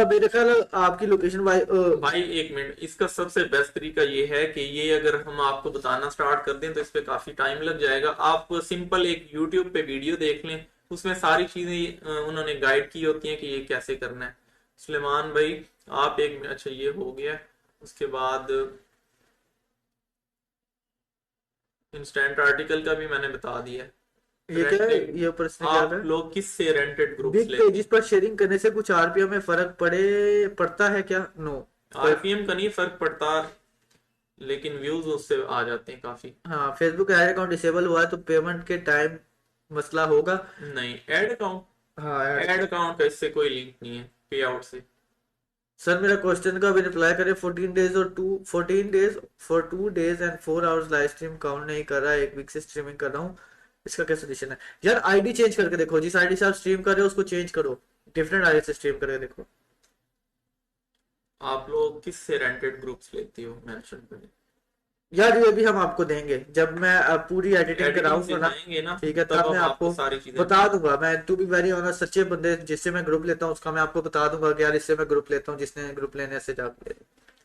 मेरे ख्याल आपकी लोकेशन भाई एक मिनट, इसका सबसे बेस्ट तरीका ये है कि ये अगर हम आपको बताना स्टार्ट कर दें तो इस पे काफी टाइम लग जाएगा। आप सिंपल एक यूट्यूब पे वीडियो देख लें, उसमें सारी चीजें उन्होंने गाइड की होती हैं कि ये कैसे करना है। सुलेमान भाई, आप एक, अच्छा ये हो गया। उसके बाद इंस्टेंट आर्टिकल का भी मैंने बता दिया है। ये क्या है, रेंटेड, ये ऊपर इसने क्या आप है? लोग किससे रेंटेड ग्रुप्स बिग लेते पेजेस हैं? पर शेयरिंग करने से कुछ आरपीएम में फर्क पड़ता है क्या? नो। कोई। आरपीएम का नहीं फर्क पड़ता, लेकिन व्यूज उससे आ जाते हैं काफी। हाँ, फेसबुक ऐड अकाउंट डिसेबल हुआ है तो पेमेंट के टाइम मसला होगा। नहीं, एड अकाउंट, हाँ ऐड। एड अकाउंट का इससे कोई लिंक नहीं है पे आउट से। सर मेरा क्वेश्चन का भी रिप्लाई करें। 14 days for 2 days and 4 hours live stream count नहीं कर रहा है, 1 वीक से स्ट्रीमिंग कर रहा हूँ, इसका क्या सोल्यूशन है? यार आईडी चेंज करके देखो, जिस आईडी से आप स्ट्रीम कर रहे हो उसको चेंज करो, डिफरेंट आईडी से स्ट्रीम करके देखो। आप लोग किससे रेंटेड ग्रुप्स लेते हो मेंशन करें। यार ये भी हम आपको देंगे जब मैं पूरी एडिटिंग एडिटिंग कराऊंगा ना। सिखाएंगे ना, ठीक है, तब तब मैं हम आपको आपको सारी चीजें बता बताएंगे। दूंगा। मैं टू बी वेरी ऑनेस्ट, सच्चे बंदे जिससे मैं ग्रुप लेता हूँ उसका मैं आपको बता दूंगा कि यार इससे मैं ग्रुप लेता हूँ, जिसने ग्रुप लेने से जाके ले।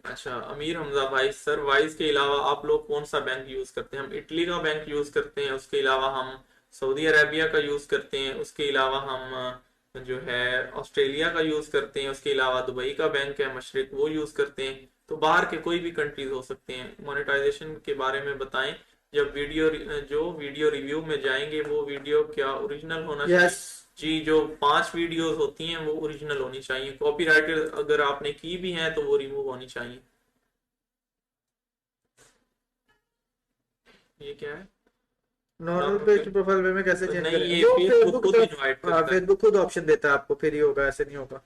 अच्छा, अमीर हमजा भाई, सर वाइज के अलावा आप लोग कौन सा बैंक यूज करते हैं? हम इटली का बैंक यूज करते हैं, उसके अलावा हम सऊदी अरेबिया का यूज करते हैं, उसके अलावा हम जो है ऑस्ट्रेलिया का यूज करते हैं, उसके अलावा दुबई का बैंक है मशरिक, वो यूज करते हैं। तो बाहर के कोई भी कंट्रीज हो सकते हैं। मोनेटाइजेशन के बारे में बताएं, जब वीडियो, जो वीडियो रिव्यू में जाएंगे वो वीडियो क्या ओरिजिनल होना चाहिए? यस। जी, जो 5 वीडियोस होती हैं वो ओरिजिनल होनी चाहिए। कॉपीराइटेड अगर आपने की भी है तो वो रिमूव होनी चाहिए। ये क्या है? नॉर्मल नॉर्मल पेज पे टू प्रोफाइल में कैसे चेंज नहीं, करें? ये वो फेसबुक फेसबुक खुद तरफ। इनवाइट हाँ, करता है। फेसबुक खुद ऑप्शन देता है आपको, फिर ही होगा, ऐसे नहीं होगा।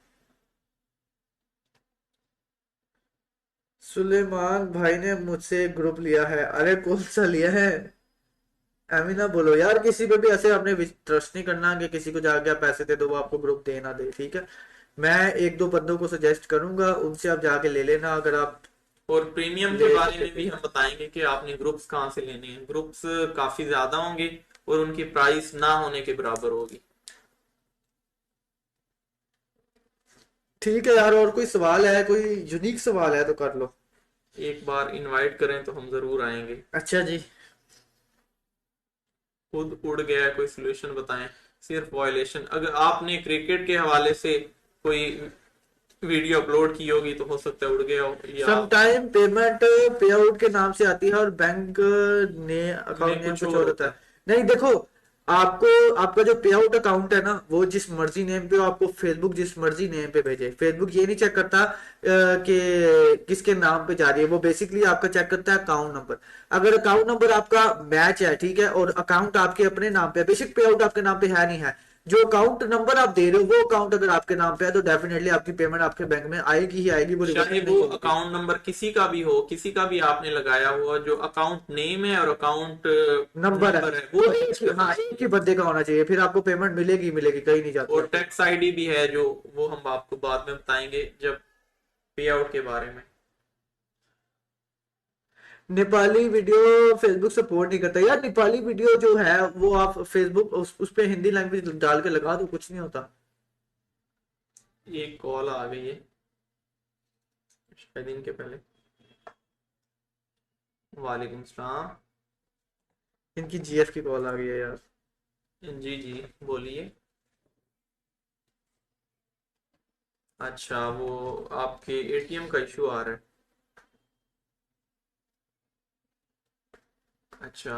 सुलेमान भाई ने मुझसे ग्रुप लिया है। अरे कौन सा लिया है? एमिना बोलो यार, किसी पे भी ऐसे आपने ट्रस्ट नहीं करना कि किसी को जाके आप पैसे दे दो वो आपको ग्रुप दे ना दे, ठीक है? मैं एक दो बंदों को सजेस्ट करूंगा, उनसे आप जाके ले लेना अगर आप और प्रीमियम के ले बारे सके में तो। भी हम बताएंगे कि आपने ग्रुप्स कहाँ से लेने हैं। ग्रुप्स काफी ज्यादा होंगे और उनकी प्राइस ना होने के बराबर होगी। ठीक है यार, और कोई सवाल है, कोई यूनिक सवाल है तो कर लो। एक बार इनवाइट करें तो हम जरूर आएंगे। अच्छा जी। खुद उड़ गया है, कोई सोल्यूशन बताएं। सिर्फ वायलेशन, अगर आपने क्रिकेट के हवाले से कोई वीडियो अपलोड की होगी तो हो सकता है उड़ गया हो, या समटाइम पेमेंट पे आउट के नाम से आती है और बैंक ने अकाउंट में नेम कुछ कुछ और और होता होता है। है। नहीं देखो, आपको आपका जो पे आउट अकाउंट है ना, वो जिस मर्जी नेम पे हो, आपको फेसबुक जिस मर्जी नेम पे भेजे, फेसबुक ये नहीं चेक करता कि किसके नाम पे जा रही है। वो बेसिकली आपका चेक करता है अकाउंट नंबर। अगर अकाउंट नंबर आपका मैच है, ठीक है, और अकाउंट आपके अपने नाम पे है, बेसिक पे आउट आपके नाम पे है नहीं है, जो अकाउंट नंबर आप दे रहे हो वो अकाउंट अगर आपके नाम पे है तो डेफिनेटली आपकी पेमेंट आपके बैंक में आएगी ही आएगी, वो चाहे रिवर्स वो नहीं होगी। अकाउंट नंबर किसी का भी हो, किसी का भी आपने लगाया हुआ, जो अकाउंट नेम है और अकाउंट नंबर है नंबर है वो वो मैच एक, करना हाँ, चाहिए। एक ही बंदे का होना चाहिए, फिर आपको पेमेंट मिलेगी मिलेगी, कहीं नहीं जाती और आपकी। टैक्स आईडी भी है जो, वो हम आपको बाद में बताएंगे जब पे आउट के बारे में। नेपाली वीडियो फेसबुक सपोर्ट नहीं करता यार। नेपाली वीडियो जो है वो आप फेसबुक उस पे हिंदी लैंग्वेज डाल के लगा दो, कुछ नहीं होता। एक कॉल आ गई है शायद इनके पहले। वालेकुम सलाम। इनकी जीएफ की कॉल आ गई है यार। जी जी, बोलिए। अच्छा, वो आपके एटीएम का इशू आ रहा है। अच्छा,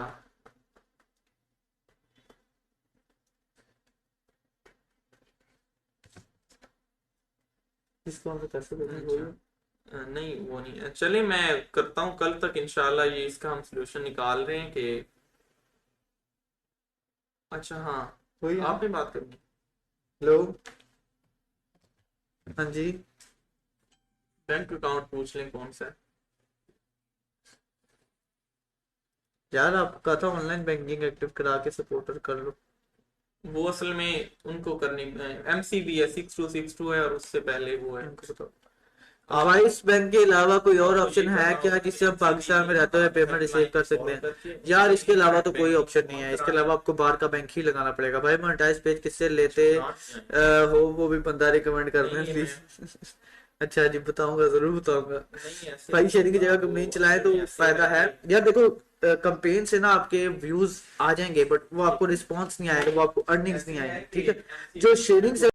इस कॉल पे कैसे पेमेंट अच्छा। होगी? नहीं, वो नहीं है। चलिए मैं करता हूँ कल तक इंशाल्लाह, ये इसका हम सलूशन निकाल रहे हैं कि। अच्छा हाँ, वही है ना? आपने बात करनी। हेलो। हाँ जी। बैंक अकाउंट पूछ लें कौन सा है। यार आपका था ऑनलाइन बैंकिंग एक्टिव करा के सपोर्टर कर लो। वो असल में उनको करनी, एमसीबी है, 6262 है, और उससे पहले वो है। उनको बताओ। आप वॉइस बैंक के अलावा कोई और आपको ये ऑप्शन है करना क्या होगा कि जिससे हम एमसीबी पाकिस्तान की में रहते हुए पेमेंट रिसीव हेल्पलाइन कर पे सकते कॉल हैं? करके यार उनसे इसके अलावा नेट तो कोई बैंकिंग ऑप्शन नहीं ऑन है, इसके करा अलावा लें। आपको बाहर का बैंक ही लगाना पड़ेगा भाई। मोनेटाइज पेज किससे लेते अच्छा, ब्रांच में हो वो भी बंदा रिकमेंड कर नहीं दें है प्लीज। मैं। अच्छा जी, बताऊंगा, जरूर बताऊंगा। नहीं, ऐसे भाई नहीं शेयरिंग की होगा जगह वो, कंपेन चलाएं अगर तो ऐसे फायदा है है। कि यार देखो, कंपेन से ना आपके व्यूज आ जाएंगे बट वो आपको रिस्पॉन्स नहीं आएगा, वो आपको अर्निंग्स नहीं ऐसे है आएंगी, कि ठीक है? जो एमसीबी शेयरिंग से